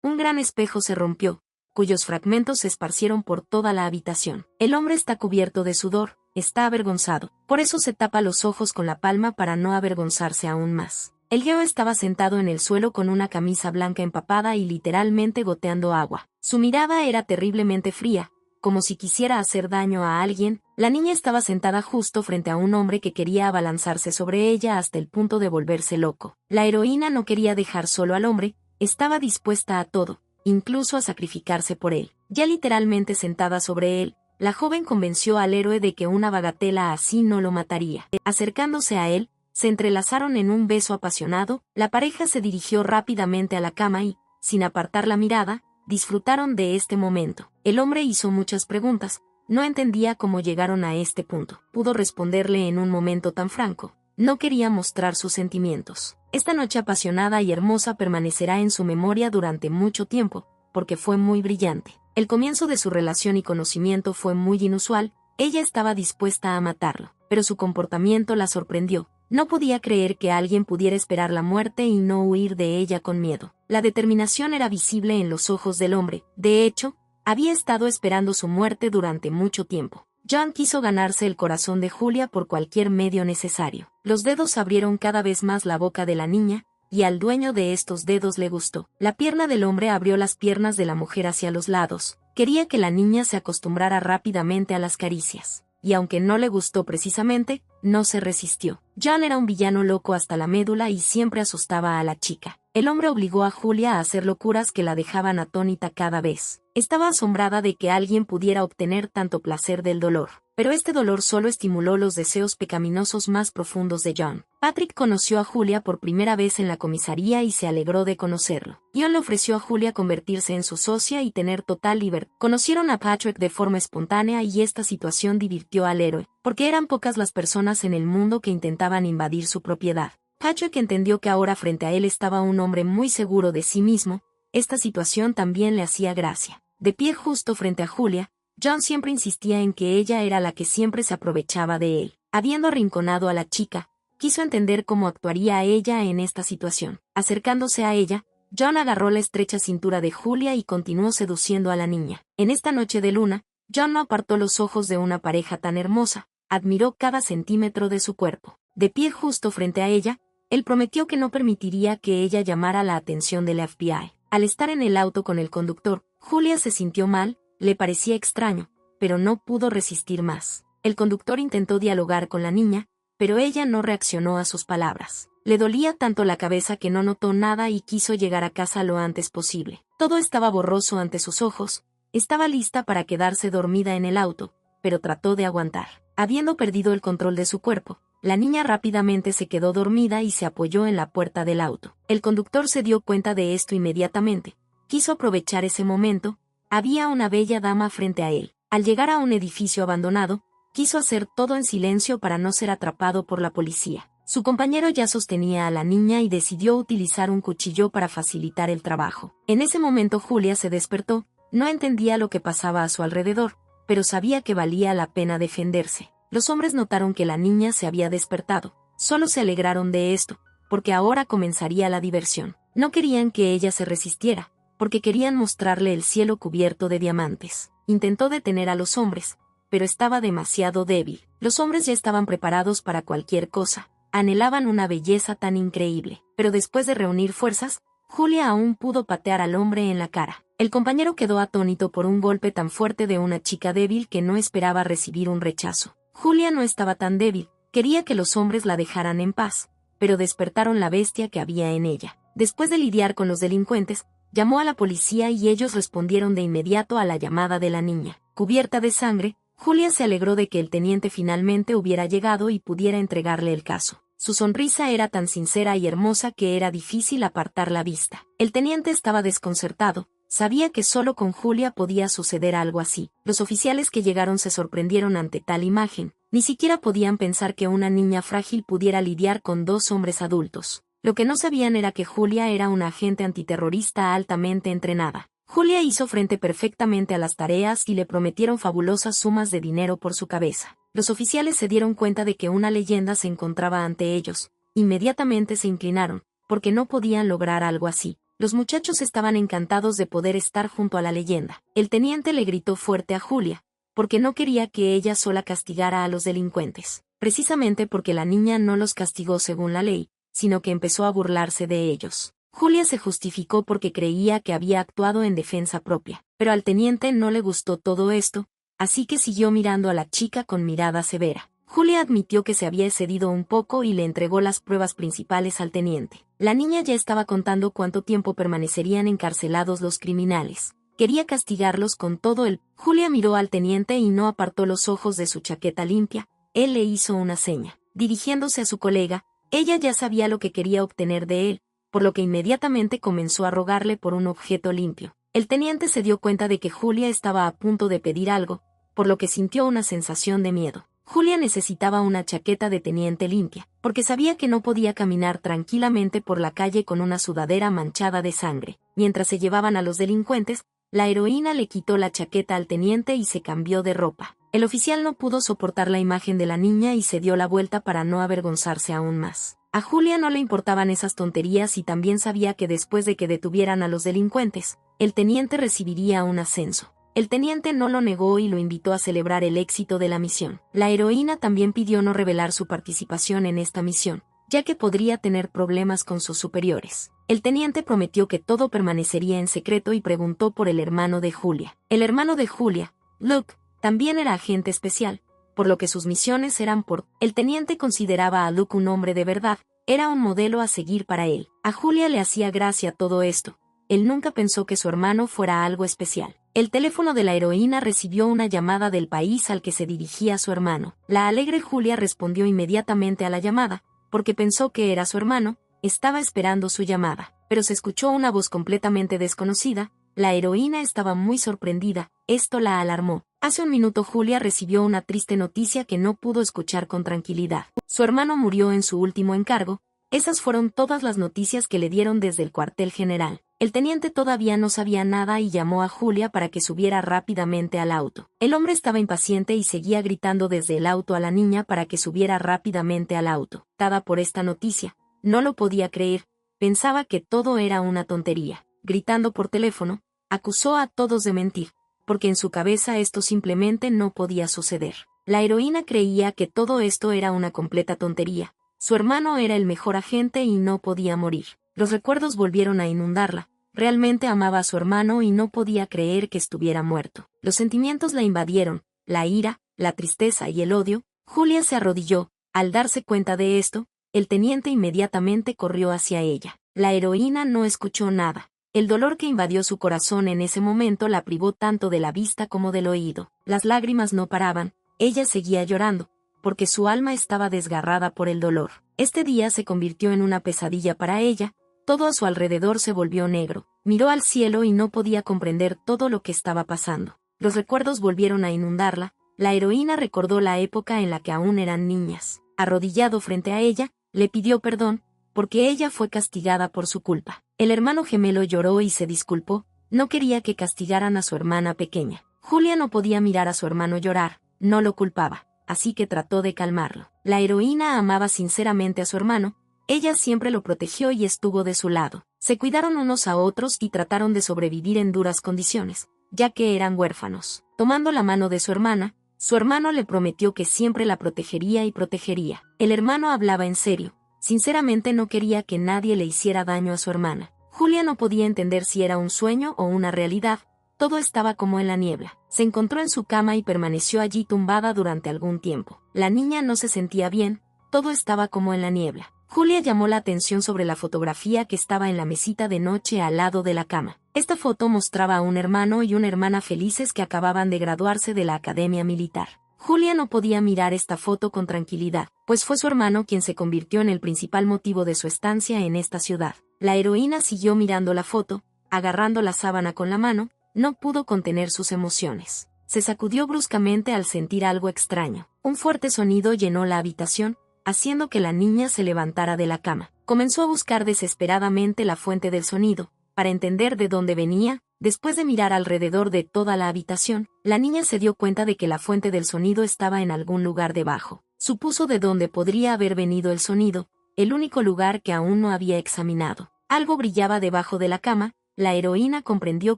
un gran espejo se rompió, cuyos fragmentos se esparcieron por toda la habitación. El hombre está cubierto de sudor, está avergonzado, por eso se tapa los ojos con la palma para no avergonzarse aún más. El geo estaba sentado en el suelo con una camisa blanca empapada y literalmente goteando agua. Su mirada era terriblemente fría, como si quisiera hacer daño a alguien. La niña estaba sentada justo frente a un hombre que quería abalanzarse sobre ella hasta el punto de volverse loco. La heroína no quería dejar solo al hombre, estaba dispuesta a todo, incluso a sacrificarse por él. Ya literalmente sentada sobre él, la joven convenció al héroe de que una bagatela así no lo mataría. Acercándose a él, se entrelazaron en un beso apasionado. La pareja se dirigió rápidamente a la cama y, sin apartar la mirada, disfrutaron de este momento. El hombre hizo muchas preguntas, no entendía cómo llegaron a este punto. Pudo responderle en un momento tan franco. No quería mostrar sus sentimientos. Esta noche apasionada y hermosa permanecerá en su memoria durante mucho tiempo, porque fue muy brillante. El comienzo de su relación y conocimiento fue muy inusual. Ella estaba dispuesta a matarlo, pero su comportamiento la sorprendió. No podía creer que alguien pudiera esperar la muerte y no huir de ella con miedo. La determinación era visible en los ojos del hombre. De hecho, había estado esperando su muerte durante mucho tiempo. John quiso ganarse el corazón de Julia por cualquier medio necesario. Los dedos abrieron cada vez más la boca de la niña, y al dueño de estos dedos le gustó. La pierna del hombre abrió las piernas de la mujer hacia los lados. Quería que la niña se acostumbrara rápidamente a las caricias. Y aunque no le gustó precisamente, no se resistió. John era un villano loco hasta la médula y siempre asustaba a la chica. El hombre obligó a Julia a hacer locuras que la dejaban atónita cada vez. Estaba asombrada de que alguien pudiera obtener tanto placer del dolor. Pero este dolor solo estimuló los deseos pecaminosos más profundos de John. Patrick conoció a Julia por primera vez en la comisaría y se alegró de conocerlo. John le ofreció a Julia convertirse en su socia y tener total libertad. Conocieron a Patrick de forma espontánea y esta situación divirtió al héroe, porque eran pocas las personas en el mundo que intentaban invadir su propiedad. Patrick entendió que ahora frente a él estaba un hombre muy seguro de sí mismo. Esta situación también le hacía gracia. De pie justo frente a Julia, John siempre insistía en que ella era la que siempre se aprovechaba de él. Habiendo arrinconado a la chica, quiso entender cómo actuaría ella en esta situación. Acercándose a ella, John agarró la estrecha cintura de Julia y continuó seduciendo a la niña. En esta noche de luna, John no apartó los ojos de una pareja tan hermosa, admiró cada centímetro de su cuerpo. De pie justo frente a ella, él prometió que no permitiría que ella llamara la atención del FBI. Al estar en el auto con el conductor, Julia se sintió mal, le parecía extraño, pero no pudo resistir más. El conductor intentó dialogar con la niña, pero ella no reaccionó a sus palabras. Le dolía tanto la cabeza que no notó nada y quiso llegar a casa lo antes posible. Todo estaba borroso ante sus ojos, estaba lista para quedarse dormida en el auto, pero trató de aguantar. Habiendo perdido el control de su cuerpo, la niña rápidamente se quedó dormida y se apoyó en la puerta del auto. El conductor se dio cuenta de esto inmediatamente. Quiso aprovechar ese momento. Había una bella dama frente a él. Al llegar a un edificio abandonado, quiso hacer todo en silencio para no ser atrapado por la policía. Su compañero ya sostenía a la niña y decidió utilizar un cuchillo para facilitar el trabajo. En ese momento Julia se despertó, no entendía lo que pasaba a su alrededor, pero sabía que valía la pena defenderse. Los hombres notaron que la niña se había despertado. Solo se alegraron de esto, porque ahora comenzaría la diversión. No querían que ella se resistiera, porque querían mostrarle el cielo cubierto de diamantes. Intentó detener a los hombres, pero estaba demasiado débil. Los hombres ya estaban preparados para cualquier cosa. Anhelaban una belleza tan increíble. Pero después de reunir fuerzas, Julia aún pudo patear al hombre en la cara. El compañero quedó atónito por un golpe tan fuerte de una chica débil que no esperaba recibir un rechazo. Julia no estaba tan débil, quería que los hombres la dejaran en paz, pero despertaron la bestia que había en ella. Después de lidiar con los delincuentes, llamó a la policía y ellos respondieron de inmediato a la llamada de la niña. Cubierta de sangre, Julia se alegró de que el teniente finalmente hubiera llegado y pudiera entregarle el caso. Su sonrisa era tan sincera y hermosa que era difícil apartar la vista. El teniente estaba desconcertado. Sabía que solo con Julia podía suceder algo así. Los oficiales que llegaron se sorprendieron ante tal imagen. Ni siquiera podían pensar que una niña frágil pudiera lidiar con dos hombres adultos. Lo que no sabían era que Julia era una agente antiterrorista altamente entrenada. Julia hizo frente perfectamente a las tareas y le prometieron fabulosas sumas de dinero por su cabeza. Los oficiales se dieron cuenta de que una leyenda se encontraba ante ellos. Inmediatamente se inclinaron, porque no podían lograr algo así. Los muchachos estaban encantados de poder estar junto a la leyenda. El teniente le gritó fuerte a Julia, porque no quería que ella sola castigara a los delincuentes, precisamente porque la niña no los castigó según la ley, sino que empezó a burlarse de ellos. Julia se justificó porque creía que había actuado en defensa propia, pero al teniente no le gustó todo esto, así que siguió mirando a la chica con mirada severa. Julia admitió que se había excedido un poco y le entregó las pruebas principales al teniente. La niña ya estaba contando cuánto tiempo permanecerían encarcelados los criminales. Quería castigarlos con todo el... Julia miró al teniente y no apartó los ojos de su chaqueta limpia. Él le hizo una seña. Dirigiéndose a su colega, ella ya sabía lo que quería obtener de él, por lo que inmediatamente comenzó a rogarle por un objeto limpio. El teniente se dio cuenta de que Julia estaba a punto de pedir algo, por lo que sintió una sensación de miedo. Julia necesitaba una chaqueta de teniente limpia, porque sabía que no podía caminar tranquilamente por la calle con una sudadera manchada de sangre. Mientras se llevaban a los delincuentes, la heroína le quitó la chaqueta al teniente y se cambió de ropa. El oficial no pudo soportar la imagen de la niña y se dio la vuelta para no avergonzarse aún más. A Julia no le importaban esas tonterías y también sabía que después de que detuvieran a los delincuentes, el teniente recibiría un ascenso. El teniente no lo negó y lo invitó a celebrar el éxito de la misión. La heroína también pidió no revelar su participación en esta misión, ya que podría tener problemas con sus superiores. El teniente prometió que todo permanecería en secreto y preguntó por el hermano de Julia. El hermano de Julia, Luke, también era agente especial, por lo que sus misiones eran por... El teniente consideraba a Luke un hombre de verdad, era un modelo a seguir para él. A Julia le hacía gracia todo esto. Él nunca pensó que su hermano fuera algo especial. El teléfono de la heroína recibió una llamada del país al que se dirigía su hermano. La alegre Julia respondió inmediatamente a la llamada, porque pensó que era su hermano, estaba esperando su llamada. Pero se escuchó una voz completamente desconocida. La heroína estaba muy sorprendida, esto la alarmó. Hace un minuto Julia recibió una triste noticia que no pudo escuchar con tranquilidad. Su hermano murió en su último encargo. Esas fueron todas las noticias que le dieron desde el cuartel general. El teniente todavía no sabía nada y llamó a Julia para que subiera rápidamente al auto. El hombre estaba impaciente y seguía gritando desde el auto a la niña para que subiera rápidamente al auto. Dada por esta noticia, no lo podía creer, pensaba que todo era una tontería. Gritando por teléfono, acusó a todos de mentir, porque en su cabeza esto simplemente no podía suceder. La heroína creía que todo esto era una completa tontería. Su hermano era el mejor agente y no podía morir. Los recuerdos volvieron a inundarla. Realmente amaba a su hermano y no podía creer que estuviera muerto. Los sentimientos la invadieron, la ira, la tristeza y el odio. Julia se arrodilló. Al darse cuenta de esto, el teniente inmediatamente corrió hacia ella. La heroína no escuchó nada. El dolor que invadió su corazón en ese momento la privó tanto de la vista como del oído. Las lágrimas no paraban. Ella seguía llorando, porque su alma estaba desgarrada por el dolor. Este día se convirtió en una pesadilla para ella. Todo a su alrededor se volvió negro. Miró al cielo y no podía comprender todo lo que estaba pasando. Los recuerdos volvieron a inundarla. La heroína recordó la época en la que aún eran niñas. Arrodillado frente a ella, le pidió perdón, porque ella fue castigada por su culpa. El hermano gemelo lloró y se disculpó. No quería que castigaran a su hermana pequeña. Julia no podía mirar a su hermano llorar, no lo culpaba, así que trató de calmarlo. La heroína amaba sinceramente a su hermano. Ella siempre lo protegió y estuvo de su lado. Se cuidaron unos a otros y trataron de sobrevivir en duras condiciones, ya que eran huérfanos. Tomando la mano de su hermano le prometió que siempre la protegería y protegería. El hermano hablaba en serio. Sinceramente no quería que nadie le hiciera daño a su hermana. Julia no podía entender si era un sueño o una realidad. Todo estaba como en la niebla. Se encontró en su cama y permaneció allí tumbada durante algún tiempo. La niña no se sentía bien. Todo estaba como en la niebla. Julia llamó la atención sobre la fotografía que estaba en la mesita de noche al lado de la cama. Esta foto mostraba a un hermano y una hermana felices que acababan de graduarse de la academia militar. Julia no podía mirar esta foto con tranquilidad, pues fue su hermano quien se convirtió en el principal motivo de su estancia en esta ciudad. La heroína siguió mirando la foto, agarrando la sábana con la mano, no pudo contener sus emociones. Se sacudió bruscamente al sentir algo extraño. Un fuerte sonido llenó la habitación, haciendo que la niña se levantara de la cama. Comenzó a buscar desesperadamente la fuente del sonido, para entender de dónde venía. Después de mirar alrededor de toda la habitación, la niña se dio cuenta de que la fuente del sonido estaba en algún lugar debajo. Supuso de dónde podría haber venido el sonido, el único lugar que aún no había examinado. Algo brillaba debajo de la cama. La heroína comprendió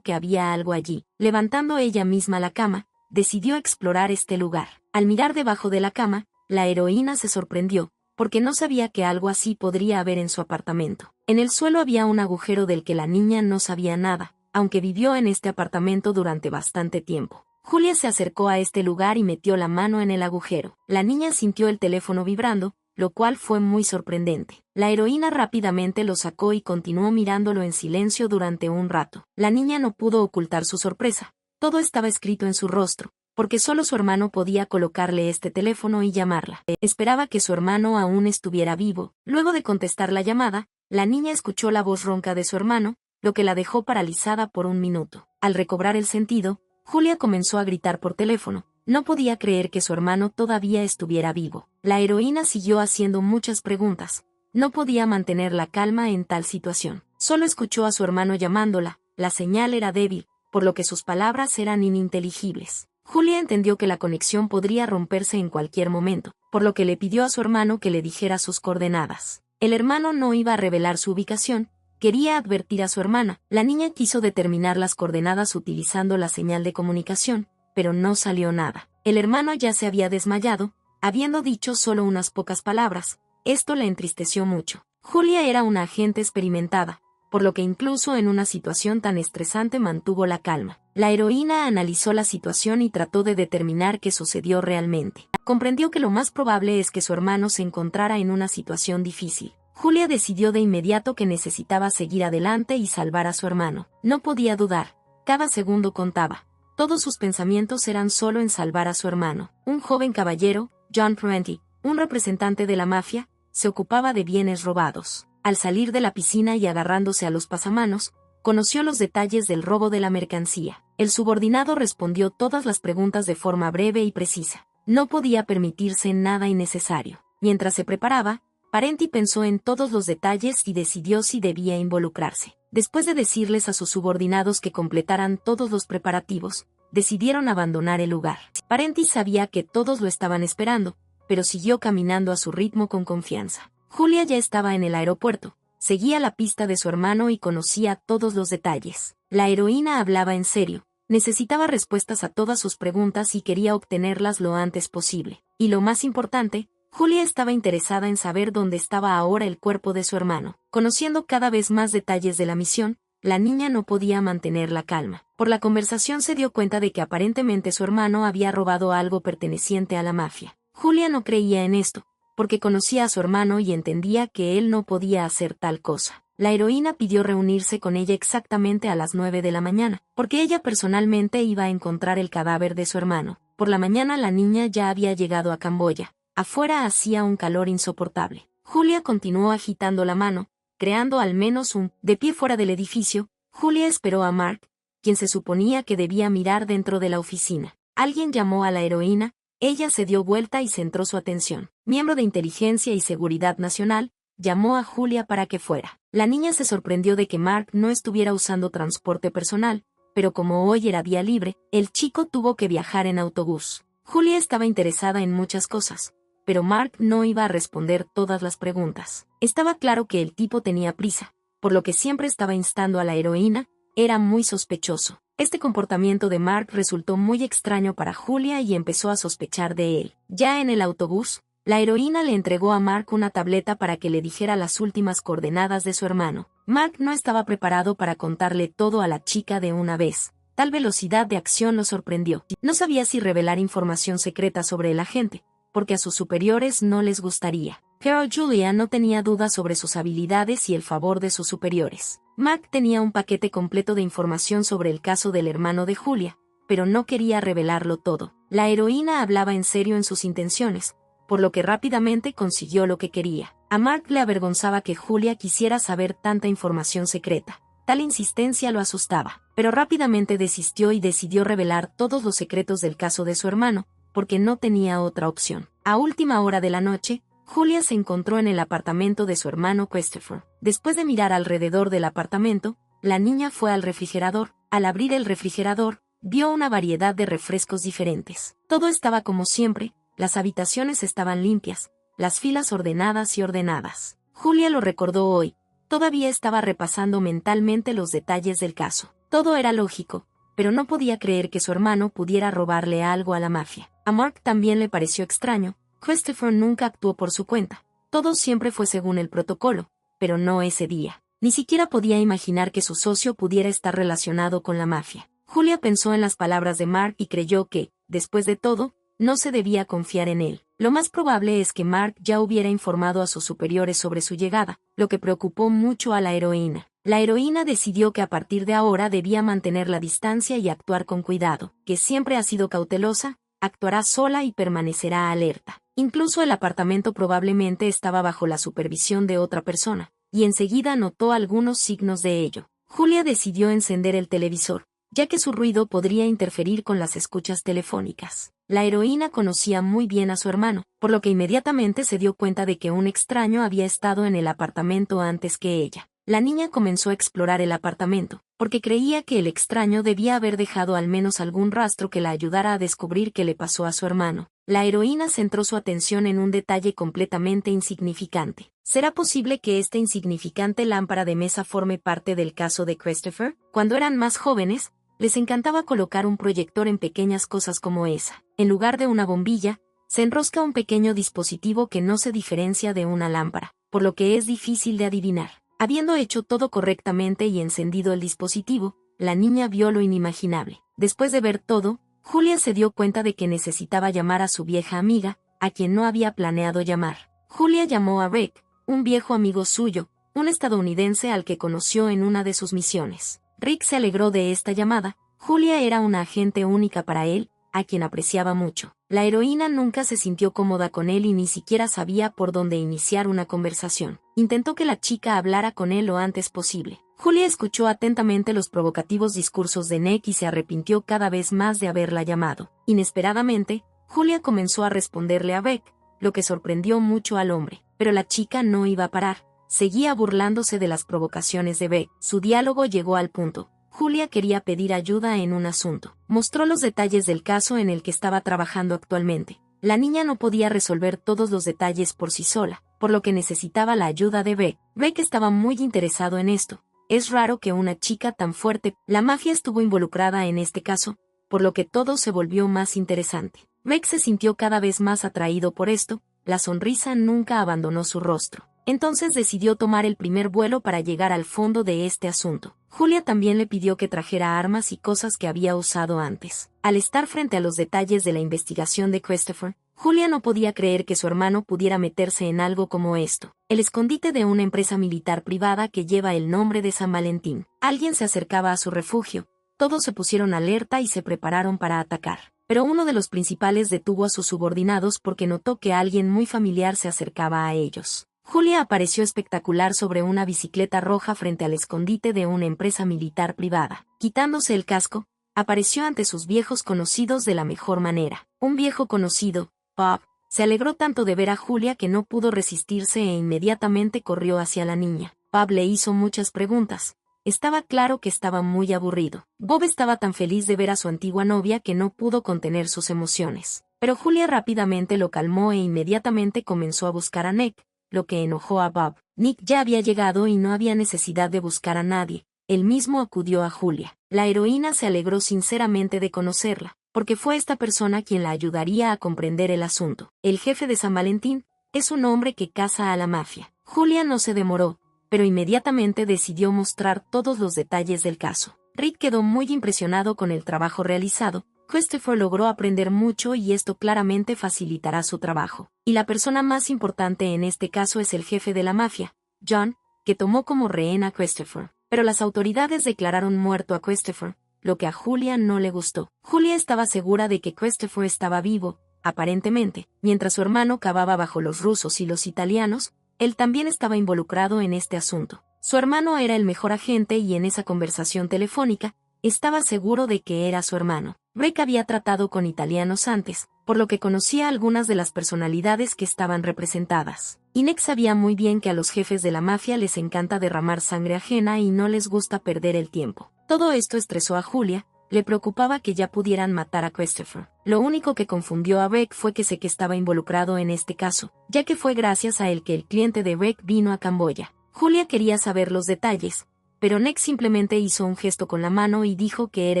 que había algo allí. Levantando ella misma la cama, decidió explorar este lugar. Al mirar debajo de la cama, la heroína se sorprendió, porque no sabía que algo así podría haber en su apartamento. En el suelo había un agujero del que la niña no sabía nada, aunque vivió en este apartamento durante bastante tiempo. Julia se acercó a este lugar y metió la mano en el agujero. La niña sintió el teléfono vibrando, lo cual fue muy sorprendente. La heroína rápidamente lo sacó y continuó mirándolo en silencio durante un rato. La niña no pudo ocultar su sorpresa. Todo estaba escrito en su rostro, porque solo su hermano podía colocarle este teléfono y llamarla. Esperaba que su hermano aún estuviera vivo. Luego de contestar la llamada, la niña escuchó la voz ronca de su hermano, lo que la dejó paralizada por un minuto. Al recobrar el sentido, Julia comenzó a gritar por teléfono. No podía creer que su hermano todavía estuviera vivo. La heroína siguió haciendo muchas preguntas. No podía mantener la calma en tal situación. Solo escuchó a su hermano llamándola. La señal era débil, por lo que sus palabras eran ininteligibles. Julia entendió que la conexión podría romperse en cualquier momento, por lo que le pidió a su hermano que le dijera sus coordenadas. El hermano no iba a revelar su ubicación. Quería advertir a su hermana. La niña quiso determinar las coordenadas utilizando la señal de comunicación, pero no salió nada. El hermano ya se había desmayado, habiendo dicho solo unas pocas palabras. Esto la entristeció mucho. Julia era una agente experimentada, por lo que incluso en una situación tan estresante mantuvo la calma. La heroína analizó la situación y trató de determinar qué sucedió realmente. Comprendió que lo más probable es que su hermano se encontrara en una situación difícil. Julia decidió de inmediato que necesitaba seguir adelante y salvar a su hermano. No podía dudar. Cada segundo contaba. Todos sus pensamientos eran solo en salvar a su hermano. Un joven caballero, John Prenti, un representante de la mafia, se ocupaba de bienes robados. Al salir de la piscina y agarrándose a los pasamanos, conoció los detalles del robo de la mercancía. El subordinado respondió todas las preguntas de forma breve y precisa. No podía permitirse nada innecesario. Mientras se preparaba, Parenti pensó en todos los detalles y decidió si debía involucrarse. Después de decirles a sus subordinados que completaran todos los preparativos, decidieron abandonar el lugar. Parenti sabía que todos lo estaban esperando, pero siguió caminando a su ritmo con confianza. Julia ya estaba en el aeropuerto, seguía la pista de su hermano y conocía todos los detalles. La heroína hablaba en serio, necesitaba respuestas a todas sus preguntas y quería obtenerlas lo antes posible. Y lo más importante, Julia estaba interesada en saber dónde estaba ahora el cuerpo de su hermano. Conociendo cada vez más detalles de la misión, la niña no podía mantener la calma. Por la conversación se dio cuenta de que aparentemente su hermano había robado algo perteneciente a la mafia. Julia no creía en esto, porque conocía a su hermano y entendía que él no podía hacer tal cosa. La heroína pidió reunirse con ella exactamente a las 9 de la mañana, porque ella personalmente iba a encontrar el cadáver de su hermano. Por la mañana la niña ya había llegado a Camboya. Afuera hacía un calor insoportable. Julia continuó agitando la mano, creando al menos un de pie fuera del edificio. Julia esperó a Mark, quien se suponía que debía mirar dentro de la oficina. Alguien llamó a la heroína, ella se dio vuelta y centró su atención. Miembro de Inteligencia y Seguridad Nacional, llamó a Julia para que fuera. La niña se sorprendió de que Mark no estuviera usando transporte personal, pero como hoy era día libre, el chico tuvo que viajar en autobús. Julia estaba interesada en muchas cosas, pero Mark no iba a responder todas las preguntas. Estaba claro que el tipo tenía prisa, por lo que siempre estaba instando a la heroína. Era muy sospechoso. Este comportamiento de Mark resultó muy extraño para Julia y empezó a sospechar de él. Ya en el autobús, la heroína le entregó a Mark una tableta para que le dijera las últimas coordenadas de su hermano. Mark no estaba preparado para contarle todo a la chica de una vez. Tal velocidad de acción lo sorprendió. No sabía si revelar información secreta sobre el agente, porque a sus superiores no les gustaría. Pero Julia no tenía dudas sobre sus habilidades y el favor de sus superiores. Mark tenía un paquete completo de información sobre el caso del hermano de Julia, pero no quería revelarlo todo. La heroína hablaba en serio en sus intenciones, por lo que rápidamente consiguió lo que quería. A Mark le avergonzaba que Julia quisiera saber tanta información secreta. Tal insistencia lo asustaba, pero rápidamente desistió y decidió revelar todos los secretos del caso de su hermano, porque no tenía otra opción. A última hora de la noche, Julia se encontró en el apartamento de su hermano Christopher. Después de mirar alrededor del apartamento, la niña fue al refrigerador. Al abrir el refrigerador, vio una variedad de refrescos diferentes. Todo estaba como siempre, las habitaciones estaban limpias, las filas ordenadas y ordenadas. Julia lo recordó hoy, Todavía estaba repasando mentalmente los detalles del caso. Todo era lógico, pero no podía creer que su hermano pudiera robarle algo a la mafia. A Mark también le pareció extraño. Christopher nunca actuó por su cuenta. Todo siempre fue según el protocolo, pero no ese día. Ni siquiera podía imaginar que su socio pudiera estar relacionado con la mafia. Julia pensó en las palabras de Mark y creyó que, después de todo, no se debía confiar en él. Lo más probable es que Mark ya hubiera informado a sus superiores sobre su llegada, lo que preocupó mucho a la heroína. La heroína decidió que a partir de ahora debía mantener la distancia y actuar con cuidado, que siempre ha sido cautelosa, actuará sola y permanecerá alerta. Incluso el apartamento probablemente estaba bajo la supervisión de otra persona, y enseguida notó algunos signos de ello. Julia decidió encender el televisor, ya que su ruido podría interferir con las escuchas telefónicas. La heroína conocía muy bien a su hermano, por lo que inmediatamente se dio cuenta de que un extraño había estado en el apartamento antes que ella. La niña comenzó a explorar el apartamento, porque creía que el extraño debía haber dejado al menos algún rastro que la ayudara a descubrir qué le pasó a su hermano. La heroína centró su atención en un detalle completamente insignificante. ¿Será posible que esta insignificante lámpara de mesa forme parte del caso de Christopher? Cuando eran más jóvenes, les encantaba colocar un proyector en pequeñas cosas como esa. En lugar de una bombilla, se enrosca un pequeño dispositivo que no se diferencia de una lámpara, por lo que es difícil de adivinar. Habiendo hecho todo correctamente y encendido el dispositivo, la niña vio lo inimaginable. Después de ver todo, Julia se dio cuenta de que necesitaba llamar a su vieja amiga, a quien no había planeado llamar. Julia llamó a Rick, un viejo amigo suyo, un estadounidense al que conoció en una de sus misiones. Rick se alegró de esta llamada. Julia era una agente única para él, a quien apreciaba mucho. La heroína nunca se sintió cómoda con él y ni siquiera sabía por dónde iniciar una conversación. Intentó que la chica hablara con él lo antes posible. Julia escuchó atentamente los provocativos discursos de Nick y se arrepintió cada vez más de haberla llamado. Inesperadamente, Julia comenzó a responderle a Beck, lo que sorprendió mucho al hombre. Pero la chica no iba a parar. Seguía burlándose de las provocaciones de Beck. Su diálogo llegó al punto. Julia quería pedir ayuda en un asunto. Mostró los detalles del caso en el que estaba trabajando actualmente. La niña no podía resolver todos los detalles por sí sola, por lo que necesitaba la ayuda de Beck. Beck estaba muy interesado en esto. Es raro que una chica tan fuerte. La mafia estuvo involucrada en este caso, por lo que todo se volvió más interesante. Beck se sintió cada vez más atraído por esto. La sonrisa nunca abandonó su rostro. Entonces decidió tomar el primer vuelo para llegar al fondo de este asunto. Julia también le pidió que trajera armas y cosas que había usado antes. Al estar frente a los detalles de la investigación de Christopher, Julia no podía creer que su hermano pudiera meterse en algo como esto. El escondite de una empresa militar privada que lleva el nombre de San Valentín. Alguien se acercaba a su refugio. Todos se pusieron alerta y se prepararon para atacar. Pero uno de los principales detuvo a sus subordinados porque notó que alguien muy familiar se acercaba a ellos. Julia apareció espectacular sobre una bicicleta roja frente al escondite de una empresa militar privada. Quitándose el casco, apareció ante sus viejos conocidos de la mejor manera. Un viejo conocido, Bob, se alegró tanto de ver a Julia que no pudo resistirse e inmediatamente corrió hacia la niña. Bob le hizo muchas preguntas. Estaba claro que estaba muy aburrido. Bob estaba tan feliz de ver a su antigua novia que no pudo contener sus emociones. Pero Julia rápidamente lo calmó e inmediatamente comenzó a buscar a Nick, lo que enojó a Bob. Nick ya había llegado y no había necesidad de buscar a nadie. Él mismo acudió a Julia. La heroína se alegró sinceramente de conocerla, porque fue esta persona quien la ayudaría a comprender el asunto. El jefe de San Valentín es un hombre que caza a la mafia. Julia no se demoró, pero inmediatamente decidió mostrar todos los detalles del caso. Rick quedó muy impresionado con el trabajo realizado. Christopher logró aprender mucho y esto claramente facilitará su trabajo. Y la persona más importante en este caso es el jefe de la mafia, John, que tomó como rehén a Christopher. Pero las autoridades declararon muerto a Christopher, lo que a Julia no le gustó. Julia estaba segura de que Christopher estaba vivo, aparentemente, mientras su hermano cavaba bajo los rusos y los italianos. Él también estaba involucrado en este asunto. Su hermano era el mejor agente y en esa conversación telefónica, estaba seguro de que era su hermano. Rick había tratado con italianos antes, por lo que conocía algunas de las personalidades que estaban representadas. Nick sabía muy bien que a los jefes de la mafia les encanta derramar sangre ajena y no les gusta perder el tiempo. Todo esto estresó a Julia. Le preocupaba que ya pudieran matar a Christopher. Lo único que confundió a Rick fue que sé que estaba involucrado en este caso, ya que fue gracias a él que el cliente de Rick vino a Camboya. Julia quería saber los detalles, pero Nick simplemente hizo un gesto con la mano y dijo que era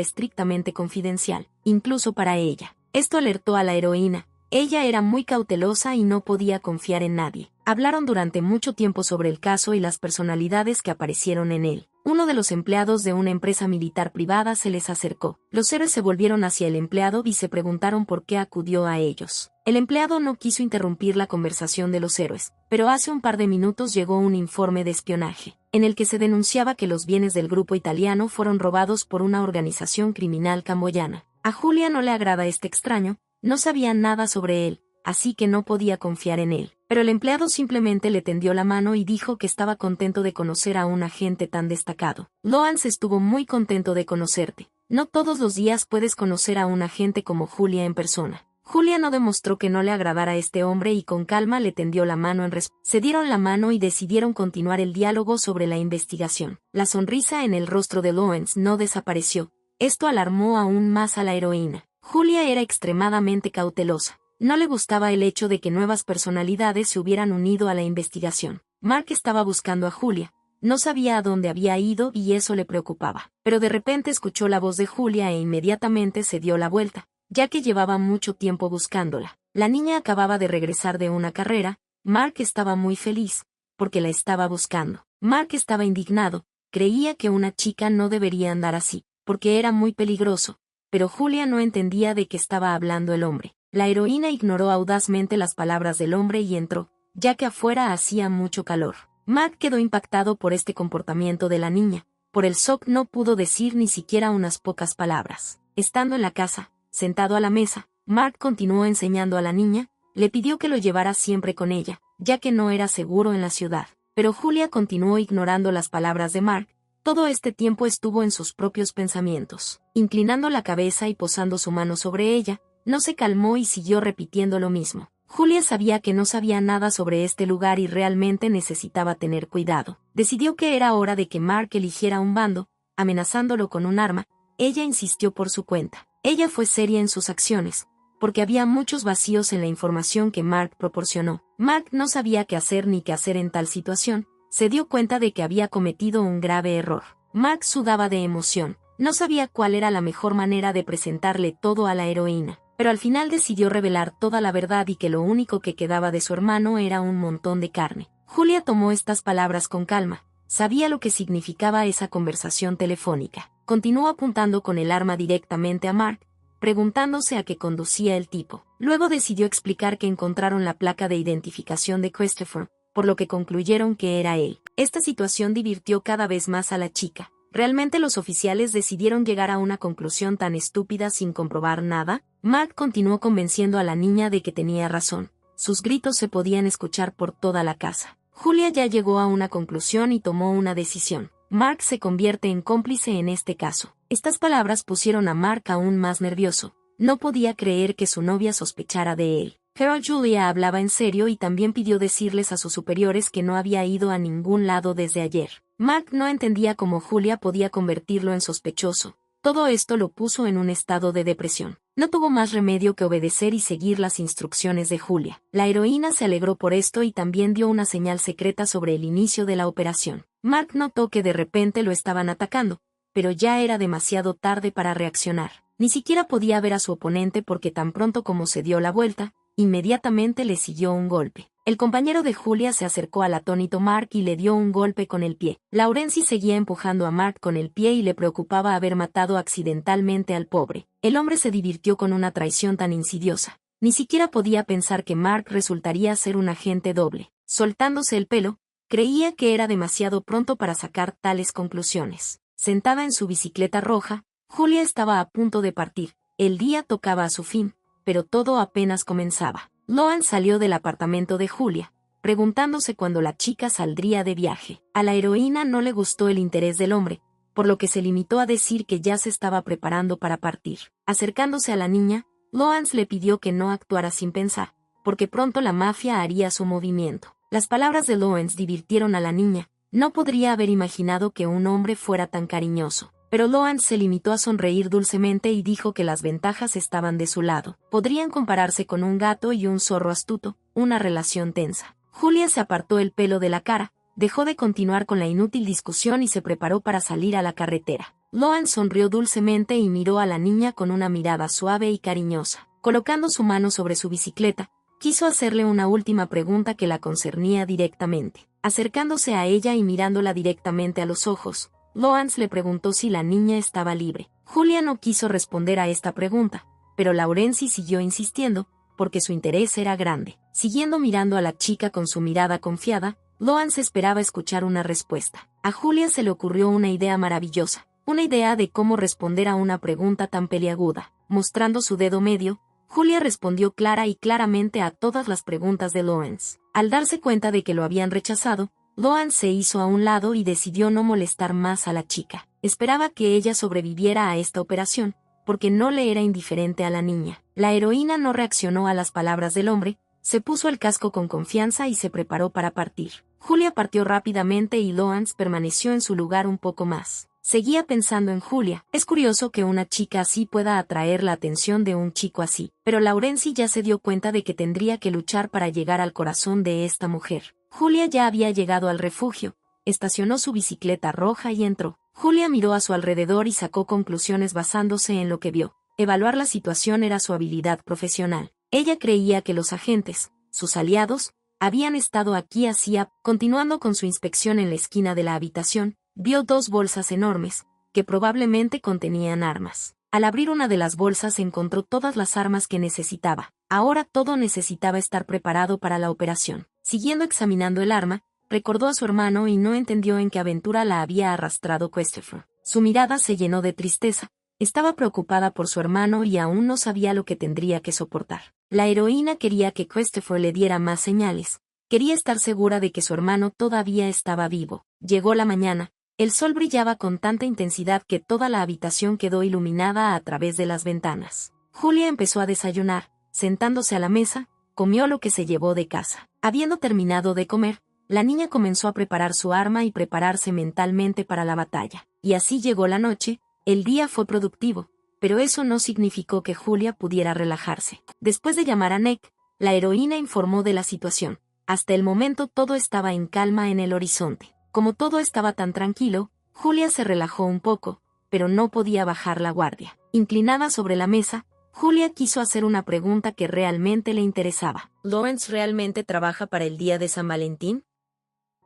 estrictamente confidencial, incluso para ella. Esto alertó a la heroína. Ella era muy cautelosa y no podía confiar en nadie. Hablaron durante mucho tiempo sobre el caso y las personalidades que aparecieron en él. Uno de los empleados de una empresa militar privada se les acercó. Los héroes se volvieron hacia el empleado y se preguntaron por qué acudió a ellos. El empleado no quiso interrumpir la conversación de los héroes, pero hace un par de minutos llegó un informe de espionaje, en el que se denunciaba que los bienes del grupo italiano fueron robados por una organización criminal camboyana. A Julia no le agrada este extraño, no sabía nada sobre él, así que no podía confiar en él. Pero el empleado simplemente le tendió la mano y dijo que estaba contento de conocer a un agente tan destacado. Lawrence estuvo muy contento de conocerte. No todos los días puedes conocer a un agente como Julia en persona. Julia no demostró que no le agradara a este hombre y con calma le tendió la mano en respuesta. Se dieron la mano y decidieron continuar el diálogo sobre la investigación. La sonrisa en el rostro de Lawrence no desapareció. Esto alarmó aún más a la heroína. Julia era extremadamente cautelosa. No le gustaba el hecho de que nuevas personalidades se hubieran unido a la investigación. Mark estaba buscando a Julia. No sabía a dónde había ido y eso le preocupaba. Pero de repente escuchó la voz de Julia e inmediatamente se dio la vuelta, ya que llevaba mucho tiempo buscándola. La niña acababa de regresar de una carrera. Mark estaba muy feliz, porque la estaba buscando. Mark estaba indignado. Creía que una chica no debería andar así, porque era muy peligroso. Pero Julia no entendía de qué estaba hablando el hombre. La heroína ignoró audazmente las palabras del hombre y entró, ya que afuera hacía mucho calor. Mark quedó impactado por este comportamiento de la niña. Por el shock no pudo decir ni siquiera unas pocas palabras. Estando en la casa, sentado a la mesa, Mark continuó enseñando a la niña, le pidió que lo llevara siempre con ella, ya que no era seguro en la ciudad. Pero Julia continuó ignorando las palabras de Mark. Todo este tiempo estuvo en sus propios pensamientos. Inclinando la cabeza y posando su mano sobre ella, no se calmó y siguió repitiendo lo mismo. Julia sabía que no sabía nada sobre este lugar y realmente necesitaba tener cuidado. Decidió que era hora de que Mark eligiera un bando, amenazándolo con un arma. Ella insistió por su cuenta. Ella fue seria en sus acciones, porque había muchos vacíos en la información que Mark proporcionó. Mark no sabía qué hacer ni qué hacer en tal situación. Se dio cuenta de que había cometido un grave error. Mark sudaba de emoción. No sabía cuál era la mejor manera de presentarle todo a la heroína, pero al final decidió revelar toda la verdad y que lo único que quedaba de su hermano era un montón de carne. Julia tomó estas palabras con calma. Sabía lo que significaba esa conversación telefónica. Continuó apuntando con el arma directamente a Mark, preguntándose a qué conducía el tipo. Luego decidió explicar que encontraron la placa de identificación de Christopher, por lo que concluyeron que era él. Esta situación divirtió cada vez más a la chica. ¿Realmente los oficiales decidieron llegar a una conclusión tan estúpida sin comprobar nada? Mark continuó convenciendo a la niña de que tenía razón. Sus gritos se podían escuchar por toda la casa. Julia ya llegó a una conclusión y tomó una decisión. Mark se convierte en cómplice en este caso. Estas palabras pusieron a Mark aún más nervioso. No podía creer que su novia sospechara de él. Pero Julia hablaba en serio y también pidió decirles a sus superiores que no había ido a ningún lado desde ayer. Mark no entendía cómo Julia podía convertirlo en sospechoso. Todo esto lo puso en un estado de depresión. No tuvo más remedio que obedecer y seguir las instrucciones de Julia. La heroína se alegró por esto y también dio una señal secreta sobre el inicio de la operación. Mark notó que de repente lo estaban atacando, pero ya era demasiado tarde para reaccionar. Ni siquiera podía ver a su oponente porque tan pronto como se dio la vuelta, inmediatamente le siguió un golpe. El compañero de Julia se acercó al atónito Mark y le dio un golpe con el pie. Laurenzi seguía empujando a Mark con el pie y le preocupaba haber matado accidentalmente al pobre. El hombre se divirtió con una traición tan insidiosa. Ni siquiera podía pensar que Mark resultaría ser un agente doble. Soltándose el pelo, creía que era demasiado pronto para sacar tales conclusiones. Sentada en su bicicleta roja, Julia estaba a punto de partir. El día tocaba a su fin, pero todo apenas comenzaba. Loan salió del apartamento de Julia, preguntándose cuándo la chica saldría de viaje. A la heroína no le gustó el interés del hombre, por lo que se limitó a decir que ya se estaba preparando para partir. Acercándose a la niña, Loans le pidió que no actuara sin pensar, porque pronto la mafia haría su movimiento. Las palabras de Loans divirtieron a la niña. No podría haber imaginado que un hombre fuera tan cariñoso. Pero Loan se limitó a sonreír dulcemente y dijo que las ventajas estaban de su lado. Podrían compararse con un gato y un zorro astuto, una relación tensa. Julia se apartó el pelo de la cara, dejó de continuar con la inútil discusión y se preparó para salir a la carretera. Lawrence sonrió dulcemente y miró a la niña con una mirada suave y cariñosa. Colocando su mano sobre su bicicleta, quiso hacerle una última pregunta que la concernía directamente. Acercándose a ella y mirándola directamente a los ojos, Lawrence le preguntó si la niña estaba libre. Julia no quiso responder a esta pregunta, pero Laurenci siguió insistiendo, porque su interés era grande. Siguiendo mirando a la chica con su mirada confiada, Lawrence esperaba escuchar una respuesta. A Julia se le ocurrió una idea maravillosa, una idea de cómo responder a una pregunta tan peliaguda. Mostrando su dedo medio, Julia respondió clara y claramente a todas las preguntas de Lawrence. Al darse cuenta de que lo habían rechazado, Lawrence se hizo a un lado y decidió no molestar más a la chica. Esperaba que ella sobreviviera a esta operación, porque no le era indiferente a la niña. La heroína no reaccionó a las palabras del hombre, se puso el casco con confianza y se preparó para partir. Julia partió rápidamente y Lawrence permaneció en su lugar un poco más. Seguía pensando en Julia. Es curioso que una chica así pueda atraer la atención de un chico así, pero Laurenci ya se dio cuenta de que tendría que luchar para llegar al corazón de esta mujer. Julia ya había llegado al refugio, estacionó su bicicleta roja y entró. Julia miró a su alrededor y sacó conclusiones basándose en lo que vio. Evaluar la situación era su habilidad profesional. Ella creía que los agentes, sus aliados, habían estado aquí hacía. Continuando con su inspección en la esquina de la habitación, vio 2 bolsas enormes, que probablemente contenían armas. Al abrir una de las bolsas encontró todas las armas que necesitaba. Ahora todo necesitaba estar preparado para la operación. Siguiendo examinando el arma, recordó a su hermano y no entendió en qué aventura la había arrastrado Christopher. Su mirada se llenó de tristeza, estaba preocupada por su hermano y aún no sabía lo que tendría que soportar. La heroína quería que Christopher le diera más señales, quería estar segura de que su hermano todavía estaba vivo. Llegó la mañana, el sol brillaba con tanta intensidad que toda la habitación quedó iluminada a través de las ventanas. Julia empezó a desayunar, sentándose a la mesa, comió lo que se llevó de casa. Habiendo terminado de comer, la niña comenzó a preparar su arma y prepararse mentalmente para la batalla. Y así llegó la noche, el día fue productivo, pero eso no significó que Julia pudiera relajarse. Después de llamar a Nick, la heroína informó de la situación. Hasta el momento todo estaba en calma en el horizonte. Como todo estaba tan tranquilo, Julia se relajó un poco, pero no podía bajar la guardia. Inclinada sobre la mesa, Julia quiso hacer una pregunta que realmente le interesaba. ¿Lawrence realmente trabaja para el día de San Valentín?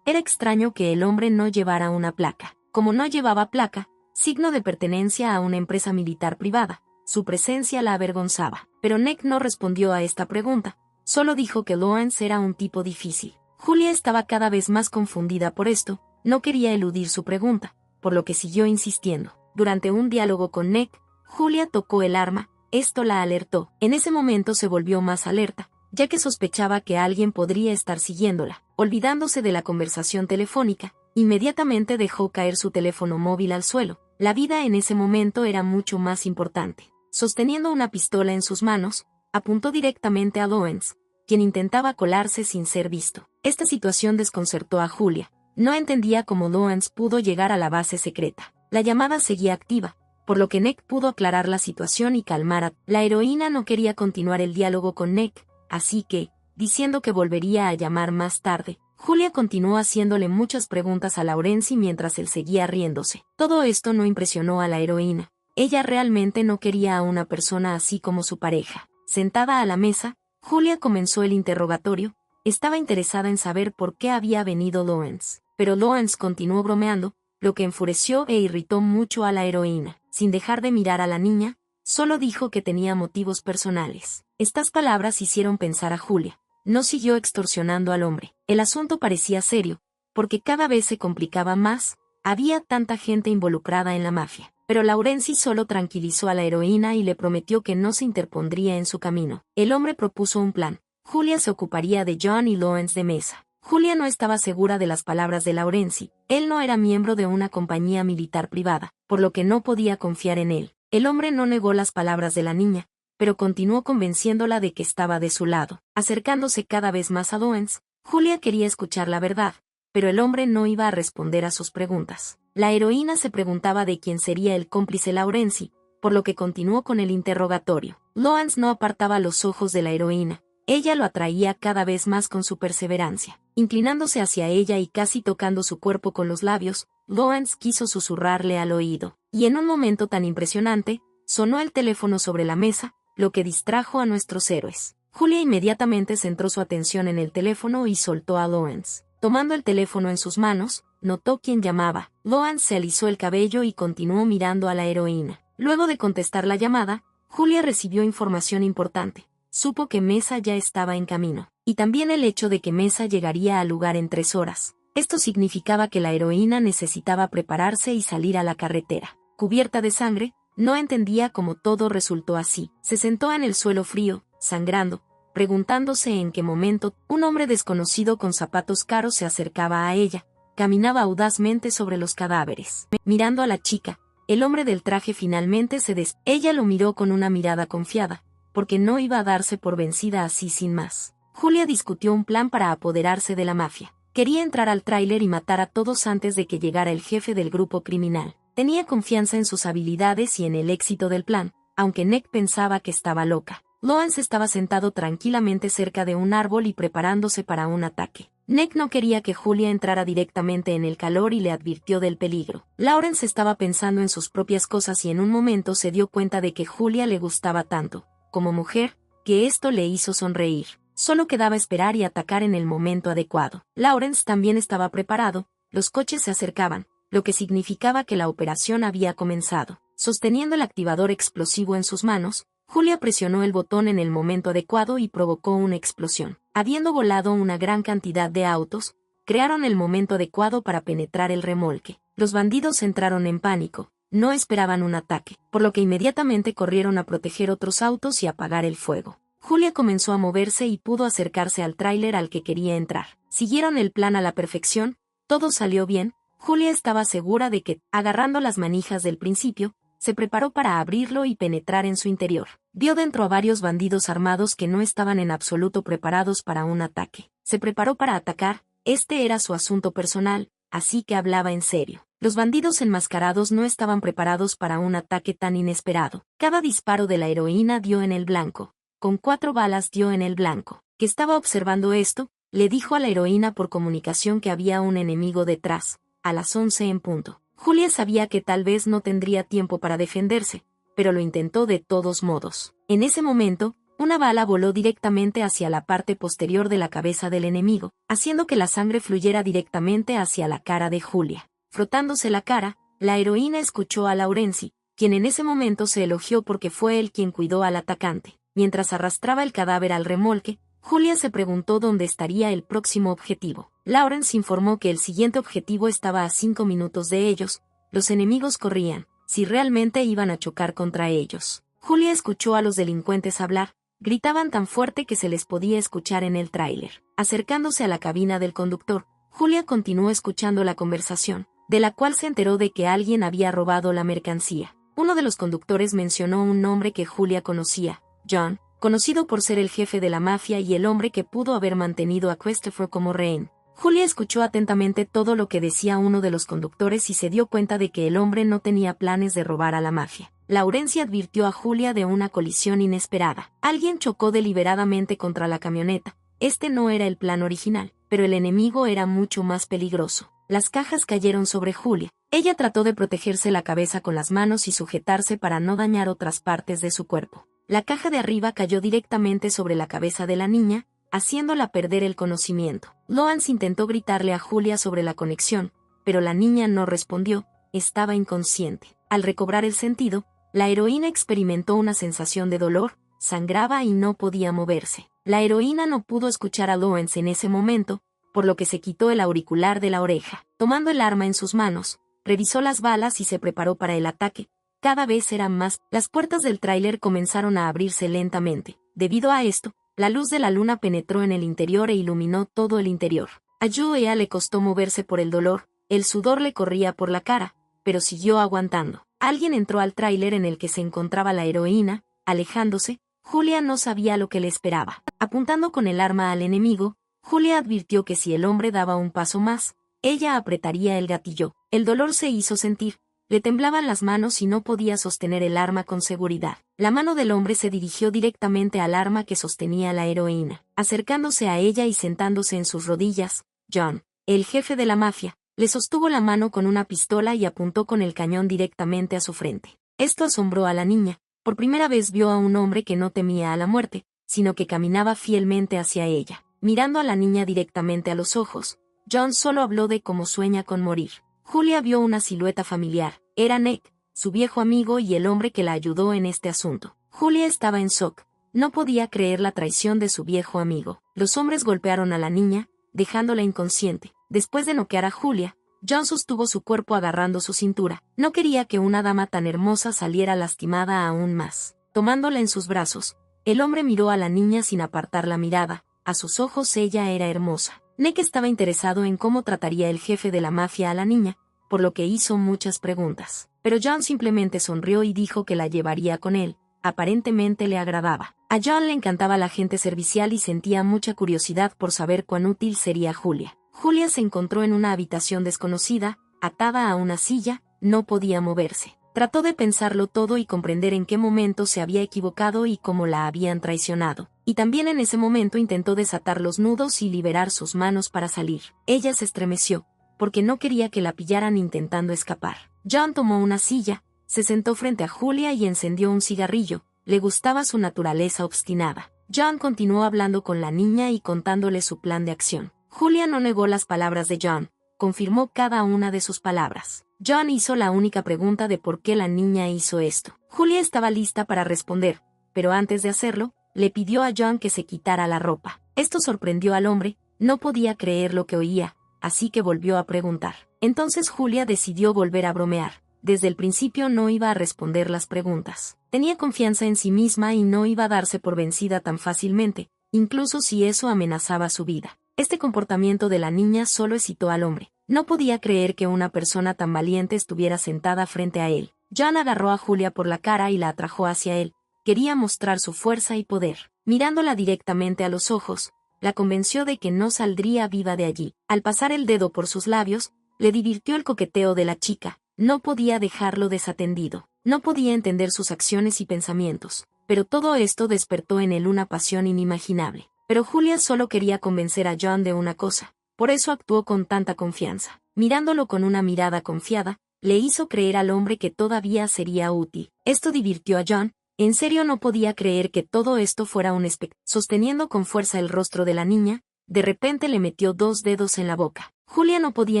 Era extraño que el hombre no llevara una placa. Como no llevaba placa, signo de pertenencia a una empresa militar privada, su presencia la avergonzaba. Pero Nick no respondió a esta pregunta, solo dijo que Lawrence era un tipo difícil. Julia estaba cada vez más confundida por esto, no quería eludir su pregunta, por lo que siguió insistiendo. Durante un diálogo con Nick, Julia tocó el arma, esto la alertó. En ese momento se volvió más alerta, ya que sospechaba que alguien podría estar siguiéndola. Olvidándose de la conversación telefónica, inmediatamente dejó caer su teléfono móvil al suelo. La vida en ese momento era mucho más importante. Sosteniendo una pistola en sus manos, apuntó directamente a Lawrence, quien intentaba colarse sin ser visto. Esta situación desconcertó a Julia. No entendía cómo Lawrence pudo llegar a la base secreta. La llamada seguía activa, por lo que Nick pudo aclarar la situación y calmar a... La heroína no quería continuar el diálogo con Nick, así que, diciendo que volvería a llamar más tarde, Julia continuó haciéndole muchas preguntas a Laurenci mientras él seguía riéndose. Todo esto no impresionó a la heroína. Ella realmente no quería a una persona así como su pareja. Sentada a la mesa, Julia comenzó el interrogatorio. Estaba interesada en saber por qué había venido Lawrence. Pero Lawrence continuó bromeando, lo que enfureció e irritó mucho a la heroína. Sin dejar de mirar a la niña, solo dijo que tenía motivos personales. Estas palabras hicieron pensar a Julia. No siguió extorsionando al hombre. El asunto parecía serio, porque cada vez se complicaba más, había tanta gente involucrada en la mafia. Pero Laurenci solo tranquilizó a la heroína y le prometió que no se interpondría en su camino. El hombre propuso un plan. Julia se ocuparía de John y Lawrence de mesa. Julia no estaba segura de las palabras de Laurenci. Él no era miembro de una compañía militar privada, por lo que no podía confiar en él. El hombre no negó las palabras de la niña, pero continuó convenciéndola de que estaba de su lado. Acercándose cada vez más a Lawrence, Julia quería escuchar la verdad, pero el hombre no iba a responder a sus preguntas. La heroína se preguntaba de quién sería el cómplice Laurenci, por lo que continuó con el interrogatorio. Lawrence no apartaba los ojos de la heroína, Ella lo atraía cada vez más con su perseverancia. Inclinándose hacia ella y casi tocando su cuerpo con los labios, Lawrence quiso susurrarle al oído. Y en un momento tan impresionante, sonó el teléfono sobre la mesa, lo que distrajo a nuestros héroes. Julia inmediatamente centró su atención en el teléfono y soltó a Lawrence. Tomando el teléfono en sus manos, notó quién llamaba. Lawrence se alisó el cabello y continuó mirando a la heroína. Luego de contestar la llamada, Julia recibió información importante. Supo que Mesa ya estaba en camino, y también el hecho de que Mesa llegaría al lugar en 3 horas. Esto significaba que la heroína necesitaba prepararse y salir a la carretera. Cubierta de sangre, no entendía cómo todo resultó así. Se sentó en el suelo frío, sangrando, preguntándose en qué momento un hombre desconocido con zapatos caros se acercaba a ella. Caminaba audazmente sobre los cadáveres. Mirando a la chica, el hombre del traje finalmente Ella lo miró con una mirada confiada, porque no iba a darse por vencida así sin más. Julia discutió un plan para apoderarse de la mafia. Quería entrar al tráiler y matar a todos antes de que llegara el jefe del grupo criminal. Tenía confianza en sus habilidades y en el éxito del plan, aunque Nick pensaba que estaba loca. Lawrence estaba sentado tranquilamente cerca de un árbol y preparándose para un ataque. Nick no quería que Julia entrara directamente en el calor y le advirtió del peligro. Lawrence estaba pensando en sus propias cosas y en un momento se dio cuenta de que Julia le gustaba tanto, como mujer, que esto le hizo sonreír. Solo quedaba esperar y atacar en el momento adecuado. Lawrence también estaba preparado, los coches se acercaban, lo que significaba que la operación había comenzado. Sosteniendo el activador explosivo en sus manos, Julia presionó el botón en el momento adecuado y provocó una explosión. Habiendo volado una gran cantidad de autos, crearon el momento adecuado para penetrar el remolque. Los bandidos entraron en pánico, no esperaban un ataque, por lo que inmediatamente corrieron a proteger otros autos y apagar el fuego. Julia comenzó a moverse y pudo acercarse al tráiler al que quería entrar. Siguieron el plan a la perfección, todo salió bien. Julia estaba segura de que, agarrando las manijas del principio, se preparó para abrirlo y penetrar en su interior. Vio dentro a varios bandidos armados que no estaban en absoluto preparados para un ataque. Se preparó para atacar, este era su asunto personal, así que hablaba en serio. Los bandidos enmascarados no estaban preparados para un ataque tan inesperado. Cada disparo de la heroína dio en el blanco. Con 4 balas dio en el blanco. Que estaba observando esto, le dijo a la heroína por comunicación que había un enemigo detrás, a las 11 en punto. Julia sabía que tal vez no tendría tiempo para defenderse, pero lo intentó de todos modos. En ese momento, una bala voló directamente hacia la parte posterior de la cabeza del enemigo, haciendo que la sangre fluyera directamente hacia la cara de Julia. Frotándose la cara, la heroína escuchó a Lawrence, quien en ese momento se elogió porque fue él quien cuidó al atacante. Mientras arrastraba el cadáver al remolque, Julia se preguntó dónde estaría el próximo objetivo. Lawrence informó que el siguiente objetivo estaba a 5 minutos de ellos. Los enemigos corrían, si realmente iban a chocar contra ellos. Julia escuchó a los delincuentes hablar, gritaban tan fuerte que se les podía escuchar en el tráiler. Acercándose a la cabina del conductor, Julia continuó escuchando la conversación, de la cual se enteró de que alguien había robado la mercancía. Uno de los conductores mencionó un nombre que Julia conocía, John, conocido por ser el jefe de la mafia y el hombre que pudo haber mantenido a Christopher como rehén. Julia escuchó atentamente todo lo que decía uno de los conductores y se dio cuenta de que el hombre no tenía planes de robar a la mafia. Lawrence advirtió a Julia de una colisión inesperada. Alguien chocó deliberadamente contra la camioneta. Este no era el plan original, pero el enemigo era mucho más peligroso. Las cajas cayeron sobre Julia. Ella trató de protegerse la cabeza con las manos y sujetarse para no dañar otras partes de su cuerpo. La caja de arriba cayó directamente sobre la cabeza de la niña, haciéndola perder el conocimiento. Lawrence intentó gritarle a Julia sobre la conexión, pero la niña no respondió, estaba inconsciente. Al recobrar el sentido, la heroína experimentó una sensación de dolor, sangraba y no podía moverse. La heroína no pudo escuchar a Lawrence en ese momento, por lo que se quitó el auricular de la oreja. Tomando el arma en sus manos, revisó las balas y se preparó para el ataque. Cada vez eran más. Las puertas del tráiler comenzaron a abrirse lentamente. Debido a esto, la luz de la luna penetró en el interior e iluminó todo el interior. A Julia le costó moverse por el dolor, el sudor le corría por la cara, pero siguió aguantando. Alguien entró al tráiler en el que se encontraba la heroína, alejándose. Julia no sabía lo que le esperaba. Apuntando con el arma al enemigo, Julia advirtió que si el hombre daba un paso más, ella apretaría el gatillo. El dolor se hizo sentir, le temblaban las manos y no podía sostener el arma con seguridad. La mano del hombre se dirigió directamente al arma que sostenía la heroína. Acercándose a ella y sentándose en sus rodillas, John, el jefe de la mafia, le sostuvo la mano con una pistola y apuntó con el cañón directamente a su frente. Esto asombró a la niña. Por primera vez vio a un hombre que no temía a la muerte, sino que caminaba fielmente hacia ella. Mirando a la niña directamente a los ojos, John solo habló de cómo sueña con morir. Julia vio una silueta familiar. Era Nick, su viejo amigo y el hombre que la ayudó en este asunto. Julia estaba en shock. No podía creer la traición de su viejo amigo. Los hombres golpearon a la niña, dejándola inconsciente. Después de noquear a Julia, John sostuvo su cuerpo agarrando su cintura. No quería que una dama tan hermosa saliera lastimada aún más. Tomándola en sus brazos, el hombre miró a la niña sin apartar la mirada. A sus ojos ella era hermosa. Nick estaba interesado en cómo trataría el jefe de la mafia a la niña, por lo que hizo muchas preguntas. Pero John simplemente sonrió y dijo que la llevaría con él. Aparentemente le agradaba. A John le encantaba la gente servicial y sentía mucha curiosidad por saber cuán útil sería Julia. Julia se encontró en una habitación desconocida, atada a una silla, no podía moverse. Trató de pensarlo todo y comprender en qué momento se había equivocado y cómo la habían traicionado. Y también en ese momento intentó desatar los nudos y liberar sus manos para salir. Ella se estremeció, porque no quería que la pillaran intentando escapar. John tomó una silla, se sentó frente a Julia y encendió un cigarrillo. Le gustaba su naturaleza obstinada. John continuó hablando con la niña y contándole su plan de acción. Julia no negó las palabras de John, confirmó cada una de sus palabras. John hizo la única pregunta de por qué la niña hizo esto. Julia estaba lista para responder, pero antes de hacerlo, le pidió a John que se quitara la ropa. Esto sorprendió al hombre, no podía creer lo que oía, así que volvió a preguntar. Entonces Julia decidió volver a bromear. Desde el principio no iba a responder las preguntas. Tenía confianza en sí misma y no iba a darse por vencida tan fácilmente, incluso si eso amenazaba su vida. Este comportamiento de la niña solo excitó al hombre. No podía creer que una persona tan valiente estuviera sentada frente a él. John agarró a Julia por la cara y la atrajo hacia él. Quería mostrar su fuerza y poder. Mirándola directamente a los ojos, la convenció de que no saldría viva de allí. Al pasar el dedo por sus labios, le divirtió el coqueteo de la chica. No podía dejarlo desatendido. No podía entender sus acciones y pensamientos. Pero todo esto despertó en él una pasión inimaginable. Pero Julia solo quería convencer a John de una cosa. Por eso actuó con tanta confianza. Mirándolo con una mirada confiada, le hizo creer al hombre que todavía sería útil. Esto divirtió a John. En serio no podía creer que todo esto fuera un espectáculo. Sosteniendo con fuerza el rostro de la niña, de repente le metió 2 dedos en la boca. Julia no podía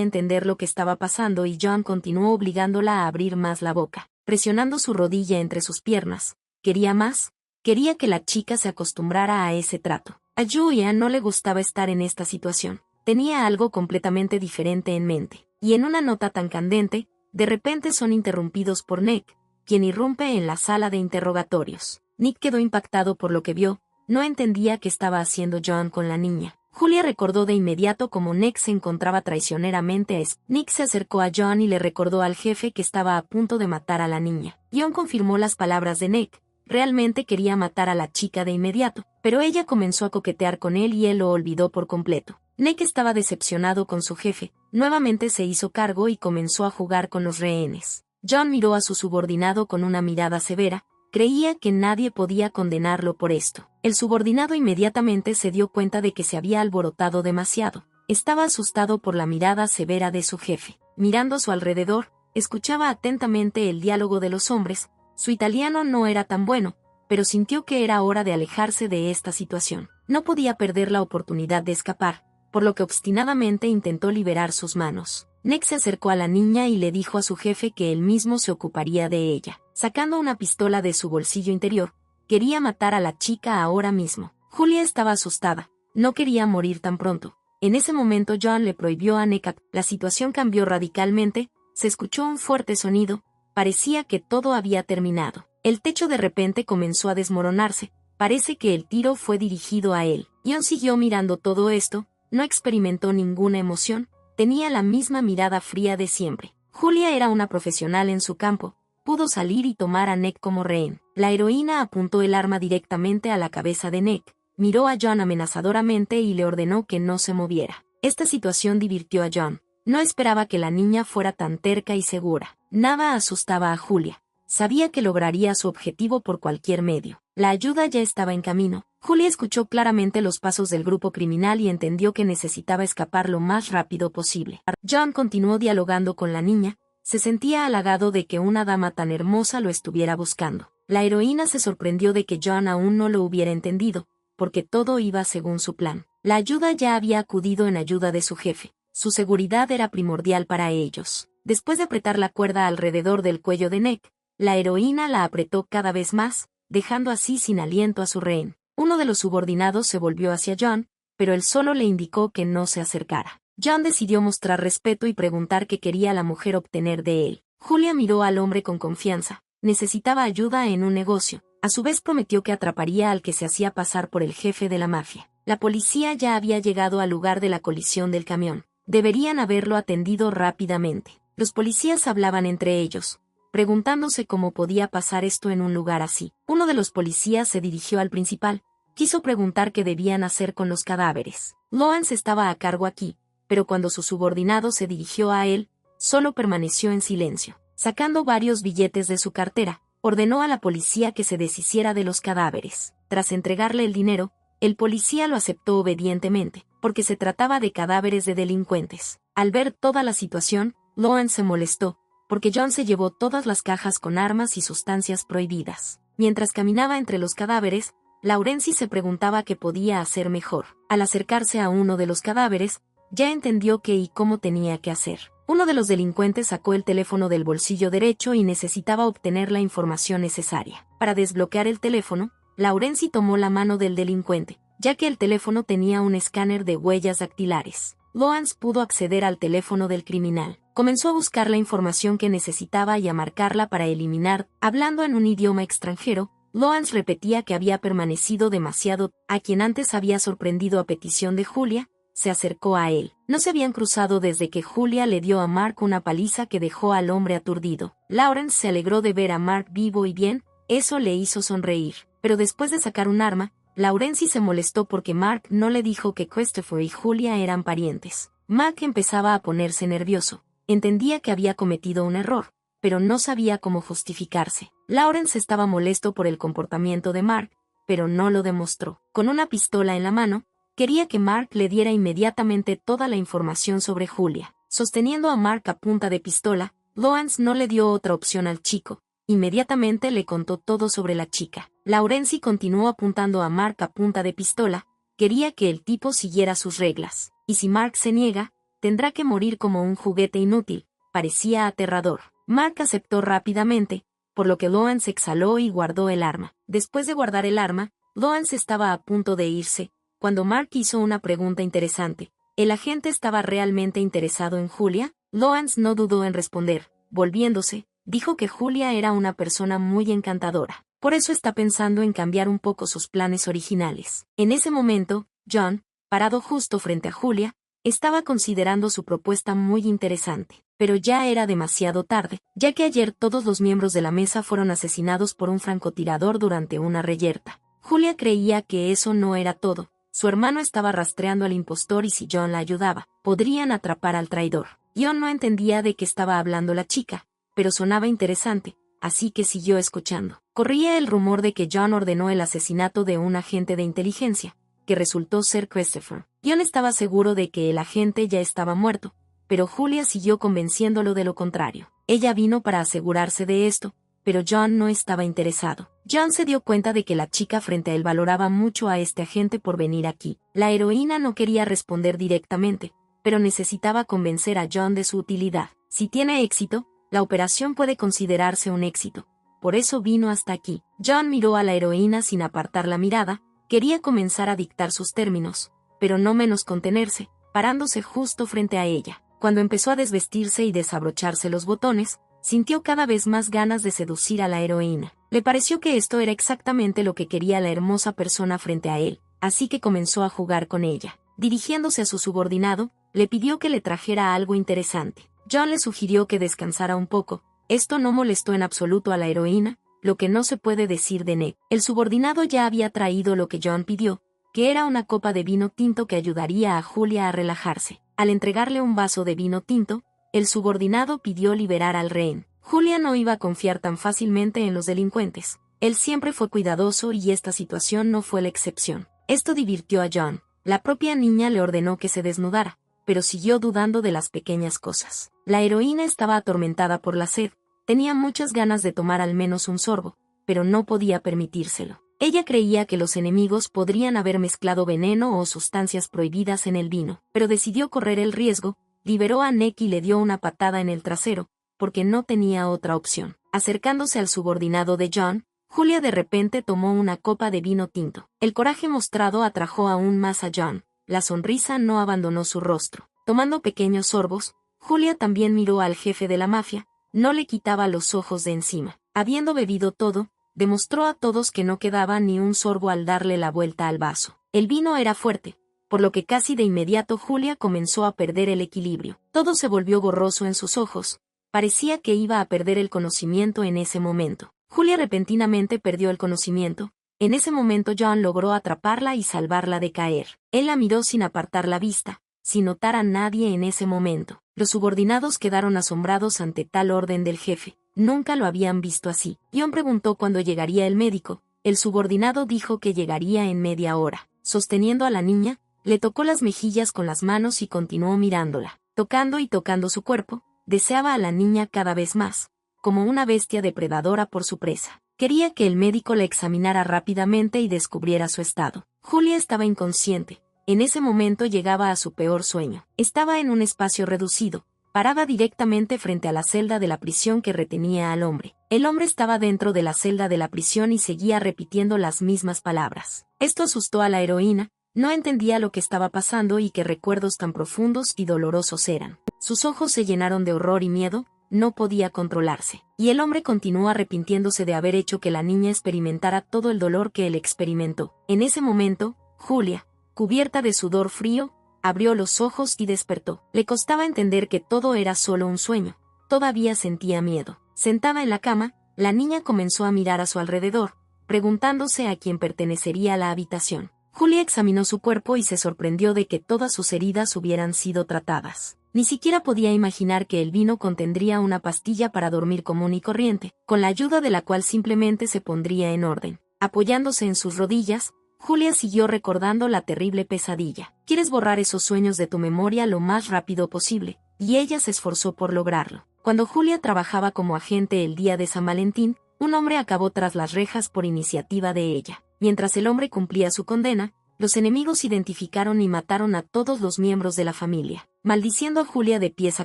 entender lo que estaba pasando y John continuó obligándola a abrir más la boca, presionando su rodilla entre sus piernas. ¿Quería más? Quería que la chica se acostumbrara a ese trato. A Julia no le gustaba estar en esta situación. Tenía algo completamente diferente en mente. Y en una nota tan candente, de repente son interrumpidos por Nick, quien irrumpe en la sala de interrogatorios. Nick quedó impactado por lo que vio, no entendía qué estaba haciendo John con la niña. Julia recordó de inmediato cómo Nick se encontraba traicioneramente a Nick se acercó a John y le recordó al jefe que estaba a punto de matar a la niña. John confirmó las palabras de Nick. Realmente quería matar a la chica de inmediato, pero ella comenzó a coquetear con él y él lo olvidó por completo. Nick estaba decepcionado con su jefe, nuevamente se hizo cargo y comenzó a jugar con los rehenes. John miró a su subordinado con una mirada severa, creía que nadie podía condenarlo por esto. El subordinado inmediatamente se dio cuenta de que se había alborotado demasiado. Estaba asustado por la mirada severa de su jefe. Mirando a su alrededor, escuchaba atentamente el diálogo de los hombres. Su italiano no era tan bueno, pero sintió que era hora de alejarse de esta situación. No podía perder la oportunidad de escapar, por lo que obstinadamente intentó liberar sus manos. Nick se acercó a la niña y le dijo a su jefe que él mismo se ocuparía de ella. Sacando una pistola de su bolsillo interior, quería matar a la chica ahora mismo. Julia estaba asustada, no quería morir tan pronto. En ese momento John le prohibió a Nick. La situación cambió radicalmente, se escuchó un fuerte sonido, parecía que todo había terminado. El techo de repente comenzó a desmoronarse, parece que el tiro fue dirigido a él. John siguió mirando todo esto, no experimentó ninguna emoción, tenía la misma mirada fría de siempre. Julia era una profesional en su campo, pudo salir y tomar a Nick como rehén. La heroína apuntó el arma directamente a la cabeza de Nick, miró a John amenazadoramente y le ordenó que no se moviera. Esta situación divirtió a John. No esperaba que la niña fuera tan terca y segura. Nada asustaba a Julia. Sabía que lograría su objetivo por cualquier medio. La ayuda ya estaba en camino. Julia escuchó claramente los pasos del grupo criminal y entendió que necesitaba escapar lo más rápido posible. John continuó dialogando con la niña. Se sentía halagado de que una dama tan hermosa lo estuviera buscando. La heroína se sorprendió de que John aún no lo hubiera entendido, porque todo iba según su plan. La ayuda ya había acudido en ayuda de su jefe. Su seguridad era primordial para ellos. Después de apretar la cuerda alrededor del cuello de Nick, la heroína la apretó cada vez más, dejando así sin aliento a su rehén. Uno de los subordinados se volvió hacia John, pero él solo le indicó que no se acercara. John decidió mostrar respeto y preguntar qué quería la mujer obtener de él. Julia miró al hombre con confianza. Necesitaba ayuda en un negocio. A su vez prometió que atraparía al que se hacía pasar por el jefe de la mafia. La policía ya había llegado al lugar de la colisión del camión. Deberían haberlo atendido rápidamente. Los policías hablaban entre ellos, preguntándose cómo podía pasar esto en un lugar así. Uno de los policías se dirigió al principal. Quiso preguntar qué debían hacer con los cadáveres. Lawrence estaba a cargo aquí, pero cuando su subordinado se dirigió a él, solo permaneció en silencio. Sacando varios billetes de su cartera, ordenó a la policía que se deshiciera de los cadáveres. Tras entregarle el dinero, el policía lo aceptó obedientemente, porque se trataba de cadáveres de delincuentes. Al ver toda la situación, Lawrence se molestó, porque John se llevó todas las cajas con armas y sustancias prohibidas. Mientras caminaba entre los cadáveres, Laurenzi se preguntaba qué podía hacer mejor. Al acercarse a uno de los cadáveres, ya entendió qué y cómo tenía que hacer. Uno de los delincuentes sacó el teléfono del bolsillo derecho y necesitaba obtener la información necesaria. Para desbloquear el teléfono, Laurenzi tomó la mano del delincuente, ya que el teléfono tenía un escáner de huellas dactilares. Lawrence pudo acceder al teléfono del criminal. Comenzó a buscar la información que necesitaba y a marcarla para eliminar. Hablando en un idioma extranjero, Lawrence repetía que había permanecido demasiado. A quien antes había sorprendido a petición de Julia, se acercó a él. No se habían cruzado desde que Julia le dio a Mark una paliza que dejó al hombre aturdido. Lawrence se alegró de ver a Mark vivo y bien, eso le hizo sonreír. Pero después de sacar un arma, Laurenzi se molestó porque Mark no le dijo que Christopher y Julia eran parientes. Mark empezaba a ponerse nervioso. Entendía que había cometido un error, pero no sabía cómo justificarse. Lawrence estaba molesto por el comportamiento de Mark, pero no lo demostró. Con una pistola en la mano, quería que Mark le diera inmediatamente toda la información sobre Julia. Sosteniendo a Mark a punta de pistola, Lawrence no le dio otra opción al chico. Inmediatamente le contó todo sobre la chica. Laurenzi continuó apuntando a Mark a punta de pistola. Quería que el tipo siguiera sus reglas. Y si Mark se niega, tendrá que morir como un juguete inútil. Parecía aterrador. Mark aceptó rápidamente, por lo que Lawrence exhaló y guardó el arma. Después de guardar el arma, Lawrence estaba a punto de irse, cuando Mark hizo una pregunta interesante. ¿El agente estaba realmente interesado en Julia? Lawrence no dudó en responder. Volviéndose, dijo que Julia era una persona muy encantadora. Por eso está pensando en cambiar un poco sus planes originales. En ese momento, John, parado justo frente a Julia, estaba considerando su propuesta muy interesante. Pero ya era demasiado tarde, ya que ayer todos los miembros de la mesa fueron asesinados por un francotirador durante una reyerta. Julia creía que eso no era todo. Su hermano estaba rastreando al impostor y si John la ayudaba, podrían atrapar al traidor. John no entendía de qué estaba hablando la chica, pero sonaba interesante, así que siguió escuchando. Corría el rumor de que John ordenó el asesinato de un agente de inteligencia, que resultó ser Christopher. John estaba seguro de que el agente ya estaba muerto, pero Julia siguió convenciéndolo de lo contrario. Ella vino para asegurarse de esto, pero John no estaba interesado. John se dio cuenta de que la chica frente a él valoraba mucho a este agente por venir aquí. La heroína no quería responder directamente, pero necesitaba convencer a John de su utilidad. Si tiene éxito, la operación puede considerarse un éxito. Por eso vino hasta aquí. John miró a la heroína sin apartar la mirada, quería comenzar a dictar sus términos, pero no menos contenerse, parándose justo frente a ella. Cuando empezó a desvestirse y desabrocharse los botones, sintió cada vez más ganas de seducir a la heroína. Le pareció que esto era exactamente lo que quería la hermosa persona frente a él, así que comenzó a jugar con ella. Dirigiéndose a su subordinado, le pidió que le trajera algo interesante. John le sugirió que descansara un poco. Esto no molestó en absoluto a la heroína, lo que no se puede decir de Ned. El subordinado ya había traído lo que John pidió, que era una copa de vino tinto que ayudaría a Julia a relajarse. Al entregarle un vaso de vino tinto, el subordinado pidió liberar al rehén. Julia no iba a confiar tan fácilmente en los delincuentes. Él siempre fue cuidadoso y esta situación no fue la excepción. Esto divirtió a John. La propia niña le ordenó que se desnudara, pero siguió dudando de las pequeñas cosas. La heroína estaba atormentada por la sed, tenía muchas ganas de tomar al menos un sorbo, pero no podía permitírselo. Ella creía que los enemigos podrían haber mezclado veneno o sustancias prohibidas en el vino, pero decidió correr el riesgo, liberó a Nick y le dio una patada en el trasero, porque no tenía otra opción. Acercándose al subordinado de John, Julia de repente tomó una copa de vino tinto. El coraje mostrado atrajo aún más a John. La sonrisa no abandonó su rostro. Tomando pequeños sorbos, Julia también miró al jefe de la mafia, no le quitaba los ojos de encima. Habiendo bebido todo, demostró a todos que no quedaba ni un sorbo al darle la vuelta al vaso. El vino era fuerte, por lo que casi de inmediato Julia comenzó a perder el equilibrio. Todo se volvió borroso en sus ojos. Parecía que iba a perder el conocimiento en ese momento. Julia repentinamente perdió el conocimiento. En ese momento John logró atraparla y salvarla de caer. Él la miró sin apartar la vista, sin notar a nadie en ese momento. Los subordinados quedaron asombrados ante tal orden del jefe. Nunca lo habían visto así. John preguntó cuándo llegaría el médico. El subordinado dijo que llegaría en media hora. Sosteniendo a la niña, le tocó las mejillas con las manos y continuó mirándola. Tocando y tocando su cuerpo, deseaba a la niña cada vez más, como una bestia depredadora por su presa. Quería que el médico la examinara rápidamente y descubriera su estado. Julia estaba inconsciente. En ese momento llegaba a su peor sueño. Estaba en un espacio reducido. Paraba directamente frente a la celda de la prisión que retenía al hombre. El hombre estaba dentro de la celda de la prisión y seguía repitiendo las mismas palabras. Esto asustó a la heroína. No entendía lo que estaba pasando y qué recuerdos tan profundos y dolorosos eran. Sus ojos se llenaron de horror y miedo, no podía controlarse. Y el hombre continuó arrepintiéndose de haber hecho que la niña experimentara todo el dolor que él experimentó. En ese momento, Julia, cubierta de sudor frío, abrió los ojos y despertó. Le costaba entender que todo era solo un sueño. Todavía sentía miedo. Sentada en la cama, la niña comenzó a mirar a su alrededor, preguntándose a quién pertenecería la habitación. Julia examinó su cuerpo y se sorprendió de que todas sus heridas hubieran sido tratadas. Ni siquiera podía imaginar que el vino contendría una pastilla para dormir común y corriente, con la ayuda de la cual simplemente se pondría en orden. Apoyándose en sus rodillas, Julia siguió recordando la terrible pesadilla. Quieres borrar esos sueños de tu memoria lo más rápido posible, y ella se esforzó por lograrlo. Cuando Julia trabajaba como agente el día de San Valentín, un hombre acabó tras las rejas por iniciativa de ella. Mientras el hombre cumplía su condena, los enemigos identificaron y mataron a todos los miembros de la familia. Maldiciendo a Julia de pies a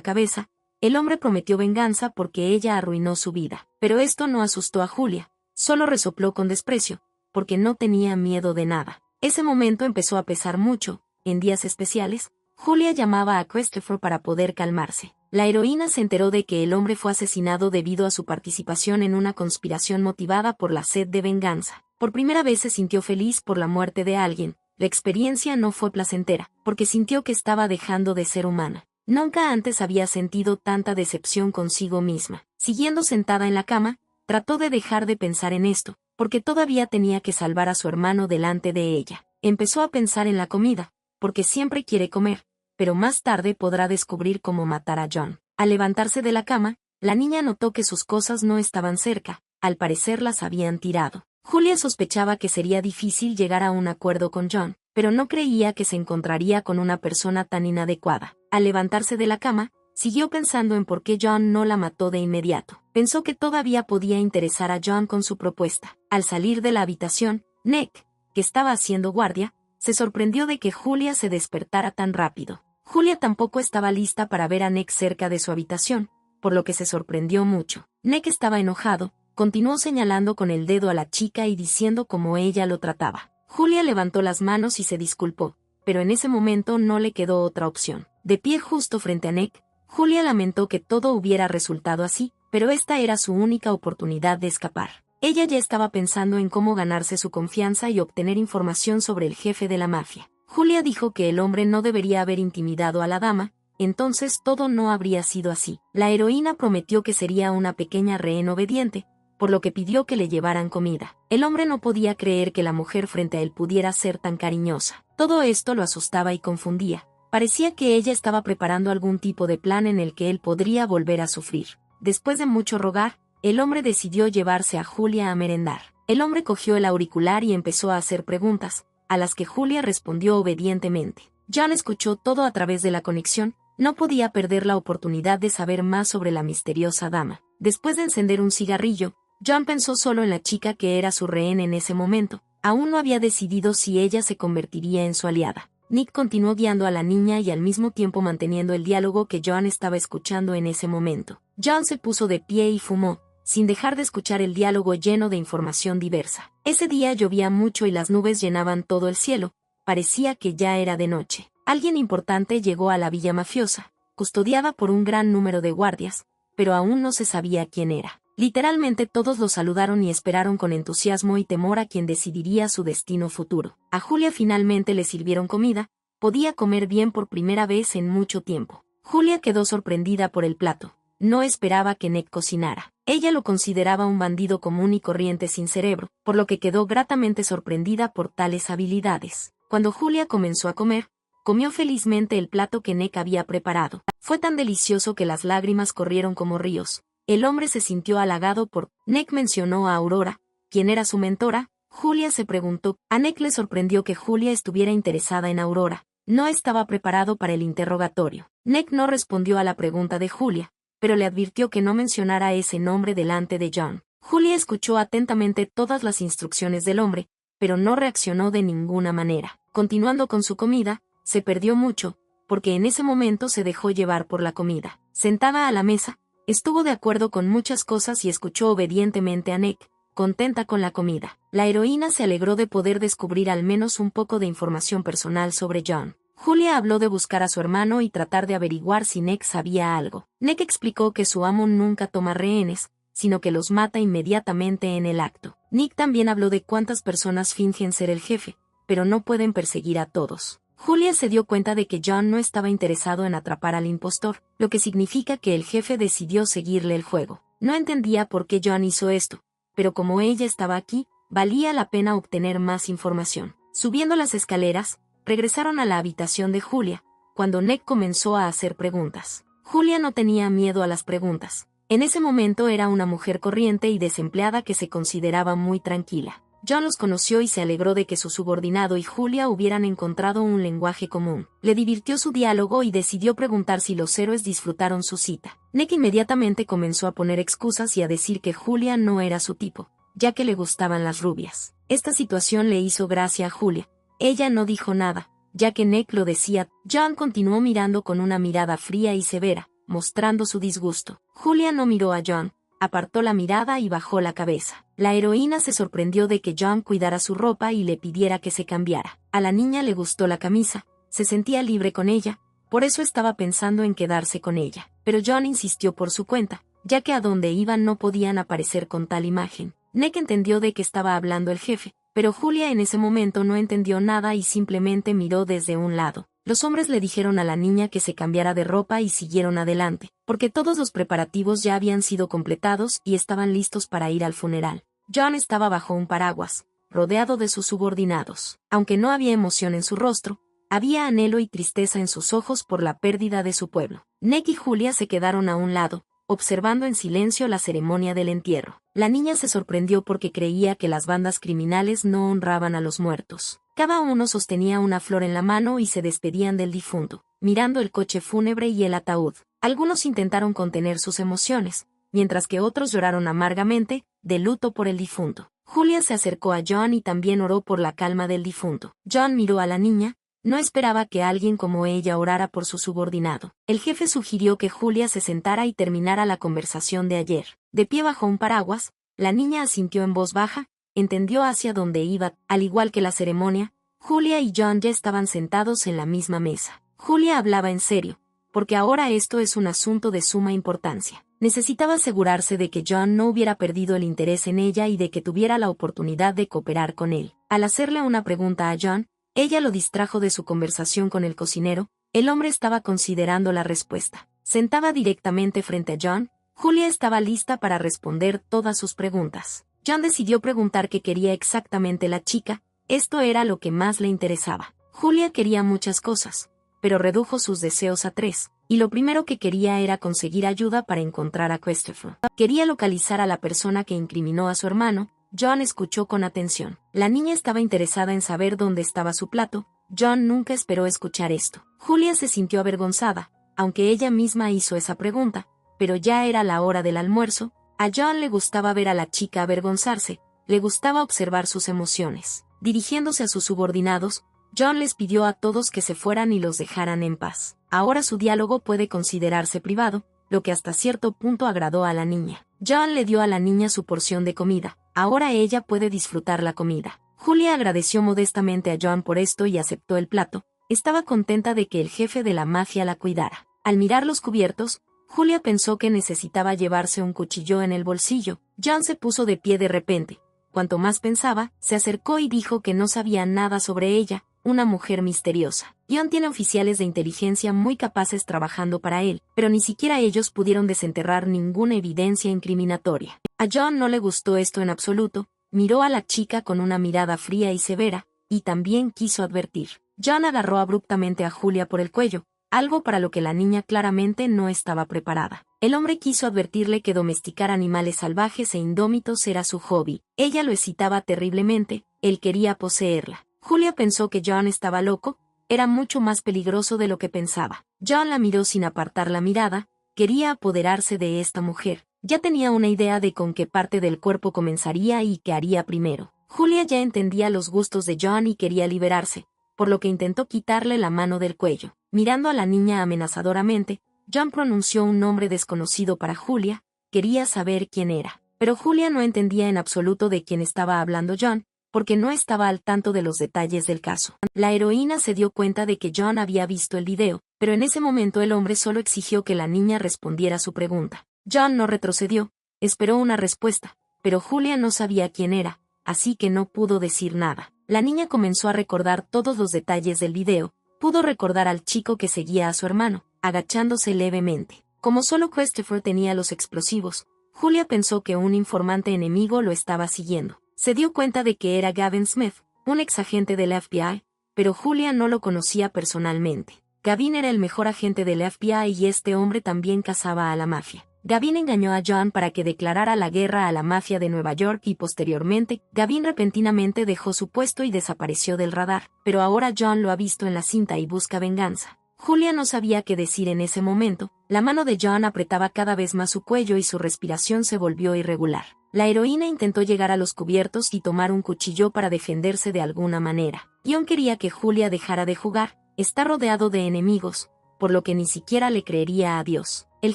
cabeza, el hombre prometió venganza porque ella arruinó su vida. Pero esto no asustó a Julia, solo resopló con desprecio, porque no tenía miedo de nada. Ese momento empezó a pesar mucho. En días especiales, Julia llamaba a Christopher para poder calmarse. La heroína se enteró de que el hombre fue asesinado debido a su participación en una conspiración motivada por la sed de venganza. Por primera vez se sintió feliz por la muerte de alguien. La experiencia no fue placentera, porque sintió que estaba dejando de ser humana. Nunca antes había sentido tanta decepción consigo misma. Siguiendo sentada en la cama, trató de dejar de pensar en esto, porque todavía tenía que salvar a su hermano delante de ella. Empezó a pensar en la comida, porque siempre quiere comer, pero más tarde podrá descubrir cómo matar a John. Al levantarse de la cama, la niña notó que sus cosas no estaban cerca, al parecer las habían tirado. Julia sospechaba que sería difícil llegar a un acuerdo con John, pero no creía que se encontraría con una persona tan inadecuada. Al levantarse de la cama, siguió pensando en por qué John no la mató de inmediato. Pensó que todavía podía interesar a John con su propuesta. Al salir de la habitación, Nick, que estaba haciendo guardia, se sorprendió de que Julia se despertara tan rápido. Julia tampoco estaba lista para ver a Nick cerca de su habitación, por lo que se sorprendió mucho. Nick estaba enojado. Continuó señalando con el dedo a la chica y diciendo cómo ella lo trataba. Julia levantó las manos y se disculpó, pero en ese momento no le quedó otra opción. De pie justo frente a Nick, Julia lamentó que todo hubiera resultado así, pero esta era su única oportunidad de escapar. Ella ya estaba pensando en cómo ganarse su confianza y obtener información sobre el jefe de la mafia. Julia dijo que el hombre no debería haber intimidado a la dama, entonces todo no habría sido así. La heroína prometió que sería una pequeña rehén obediente, por lo que pidió que le llevaran comida. El hombre no podía creer que la mujer frente a él pudiera ser tan cariñosa. Todo esto lo asustaba y confundía. Parecía que ella estaba preparando algún tipo de plan en el que él podría volver a sufrir. Después de mucho rogar, el hombre decidió llevarse a Julia a merendar. El hombre cogió el auricular y empezó a hacer preguntas, a las que Julia respondió obedientemente. John escuchó todo a través de la conexión, no podía perder la oportunidad de saber más sobre la misteriosa dama. Después de encender un cigarrillo, John pensó solo en la chica que era su rehén en ese momento. Aún no había decidido si ella se convertiría en su aliada. Nick continuó guiando a la niña y al mismo tiempo manteniendo el diálogo que John estaba escuchando en ese momento. John se puso de pie y fumó, sin dejar de escuchar el diálogo lleno de información diversa. Ese día llovía mucho y las nubes llenaban todo el cielo. Parecía que ya era de noche. Alguien importante llegó a la villa mafiosa, custodiada por un gran número de guardias, pero aún no se sabía quién era. Literalmente todos lo saludaron y esperaron con entusiasmo y temor a quien decidiría su destino futuro. A Julia finalmente le sirvieron comida, podía comer bien por primera vez en mucho tiempo. Julia quedó sorprendida por el plato. No esperaba que Nick cocinara. Ella lo consideraba un bandido común y corriente sin cerebro, por lo que quedó gratamente sorprendida por tales habilidades. Cuando Julia comenzó a comer, comió felizmente el plato que Nick había preparado. Fue tan delicioso que las lágrimas corrieron como ríos. El hombre se sintió halagado por... Nick mencionó a Aurora, quien era su mentora. Julia se preguntó. A Nick le sorprendió que Julia estuviera interesada en Aurora. No estaba preparado para el interrogatorio. Nick no respondió a la pregunta de Julia, pero le advirtió que no mencionara ese nombre delante de John. Julia escuchó atentamente todas las instrucciones del hombre, pero no reaccionó de ninguna manera. Continuando con su comida, se perdió mucho, porque en ese momento se dejó llevar por la comida. Sentada a la mesa, estuvo de acuerdo con muchas cosas y escuchó obedientemente a Nick, contenta con la comida. La heroína se alegró de poder descubrir al menos un poco de información personal sobre John. Julia habló de buscar a su hermano y tratar de averiguar si Nick sabía algo. Nick explicó que su amo nunca toma rehenes, sino que los mata inmediatamente en el acto. Nick también habló de cuántas personas fingen ser el jefe, pero no pueden perseguir a todos. Julia se dio cuenta de que John no estaba interesado en atrapar al impostor, lo que significa que el jefe decidió seguirle el juego. No entendía por qué John hizo esto, pero como ella estaba aquí, valía la pena obtener más información. Subiendo las escaleras, regresaron a la habitación de Julia, cuando Nick comenzó a hacer preguntas. Julia no tenía miedo a las preguntas. En ese momento era una mujer corriente y desempleada que se consideraba muy tranquila. John los conoció y se alegró de que su subordinado y Julia hubieran encontrado un lenguaje común. Le divirtió su diálogo y decidió preguntar si los héroes disfrutaron su cita. Nick inmediatamente comenzó a poner excusas y a decir que Julia no era su tipo, ya que le gustaban las rubias. Esta situación le hizo gracia a Julia. Ella no dijo nada, ya que Nick lo decía. John continuó mirando con una mirada fría y severa, mostrando su disgusto. Julia no miró a John, apartó la mirada y bajó la cabeza. La heroína se sorprendió de que John cuidara su ropa y le pidiera que se cambiara. A la niña le gustó la camisa, se sentía libre con ella, por eso estaba pensando en quedarse con ella. Pero John insistió por su cuenta, ya que a donde iban no podían aparecer con tal imagen. Nick entendió de qué estaba hablando el jefe, pero Julia en ese momento no entendió nada y simplemente miró desde un lado. Los hombres le dijeron a la niña que se cambiara de ropa y siguieron adelante, porque todos los preparativos ya habían sido completados y estaban listos para ir al funeral. John estaba bajo un paraguas, rodeado de sus subordinados. Aunque no había emoción en su rostro, había anhelo y tristeza en sus ojos por la pérdida de su pueblo. Nick y Julia se quedaron a un lado, observando en silencio la ceremonia del entierro. La niña se sorprendió porque creía que las bandas criminales no honraban a los muertos. Cada uno sostenía una flor en la mano y se despedían del difunto, mirando el coche fúnebre y el ataúd. Algunos intentaron contener sus emociones, mientras que otros lloraron amargamente, de luto por el difunto. Julia se acercó a John y también oró por la calma del difunto. John miró a la niña. No esperaba que alguien como ella orara por su subordinado. El jefe sugirió que Julia se sentara y terminara la conversación de ayer. De pie bajo un paraguas, la niña asintió en voz baja, entendió hacia dónde iba. Al igual que la ceremonia, Julia y John ya estaban sentados en la misma mesa. Julia hablaba en serio, porque ahora esto es un asunto de suma importancia. Necesitaba asegurarse de que John no hubiera perdido el interés en ella y de que tuviera la oportunidad de cooperar con él. Al hacerle una pregunta a John, ella lo distrajo de su conversación con el cocinero. El hombre estaba considerando la respuesta. Sentada directamente frente a John, Julia estaba lista para responder todas sus preguntas. John decidió preguntar qué quería exactamente la chica. Esto era lo que más le interesaba. Julia quería muchas cosas, pero redujo sus deseos a 3, y lo primero que quería era conseguir ayuda para encontrar a Christopher. Quería localizar a la persona que incriminó a su hermano. John escuchó con atención. La niña estaba interesada en saber dónde estaba su plato. John nunca esperó escuchar esto. Julia se sintió avergonzada, aunque ella misma hizo esa pregunta, pero ya era la hora del almuerzo. A John le gustaba ver a la chica avergonzarse, le gustaba observar sus emociones. Dirigiéndose a sus subordinados, John les pidió a todos que se fueran y los dejaran en paz. Ahora su diálogo puede considerarse privado, lo que hasta cierto punto agradó a la niña. John le dio a la niña su porción de comida. Ahora ella puede disfrutar la comida. Julia agradeció modestamente a John por esto y aceptó el plato. Estaba contenta de que el jefe de la mafia la cuidara. Al mirar los cubiertos, Julia pensó que necesitaba llevarse un cuchillo en el bolsillo. John se puso de pie de repente. Cuanto más pensaba, se acercó y dijo que no sabía nada sobre ella, una mujer misteriosa. John tiene oficiales de inteligencia muy capaces trabajando para él, pero ni siquiera ellos pudieron desenterrar ninguna evidencia incriminatoria. A John no le gustó esto en absoluto, miró a la chica con una mirada fría y severa, y también quiso advertir. John agarró abruptamente a Julia por el cuello, algo para lo que la niña claramente no estaba preparada. El hombre quiso advertirle que domesticar animales salvajes e indómitos era su hobby. Ella lo excitaba terriblemente, él quería poseerla. Julia pensó que John estaba loco, era mucho más peligroso de lo que pensaba. John la miró sin apartar la mirada, quería apoderarse de esta mujer. Ya tenía una idea de con qué parte del cuerpo comenzaría y qué haría primero. Julia ya entendía los gustos de John y quería liberarse, por lo que intentó quitarle la mano del cuello. Mirando a la niña amenazadoramente, John pronunció un nombre desconocido para Julia, quería saber quién era. Pero Julia no entendía en absoluto de quién estaba hablando John, porque no estaba al tanto de los detalles del caso. La heroína se dio cuenta de que John había visto el video, pero en ese momento el hombre solo exigió que la niña respondiera su pregunta. John no retrocedió, esperó una respuesta, pero Julia no sabía quién era, así que no pudo decir nada. La niña comenzó a recordar todos los detalles del video, pudo recordar al chico que seguía a su hermano, agachándose levemente. Como solo Christopher tenía los explosivos, Julia pensó que un informante enemigo lo estaba siguiendo. Se dio cuenta de que era Gavin Smith, un exagente del FBI, pero Julia no lo conocía personalmente. Gavin era el mejor agente del FBI y este hombre también cazaba a la mafia. Gavin engañó a John para que declarara la guerra a la mafia de Nueva York y posteriormente, Gavin repentinamente dejó su puesto y desapareció del radar, pero ahora John lo ha visto en la cinta y busca venganza. Julia no sabía qué decir en ese momento, la mano de John apretaba cada vez más su cuello y su respiración se volvió irregular. La heroína intentó llegar a los cubiertos y tomar un cuchillo para defenderse de alguna manera. John quería que Julia dejara de jugar, está rodeado de enemigos, por lo que ni siquiera le creería a Dios. El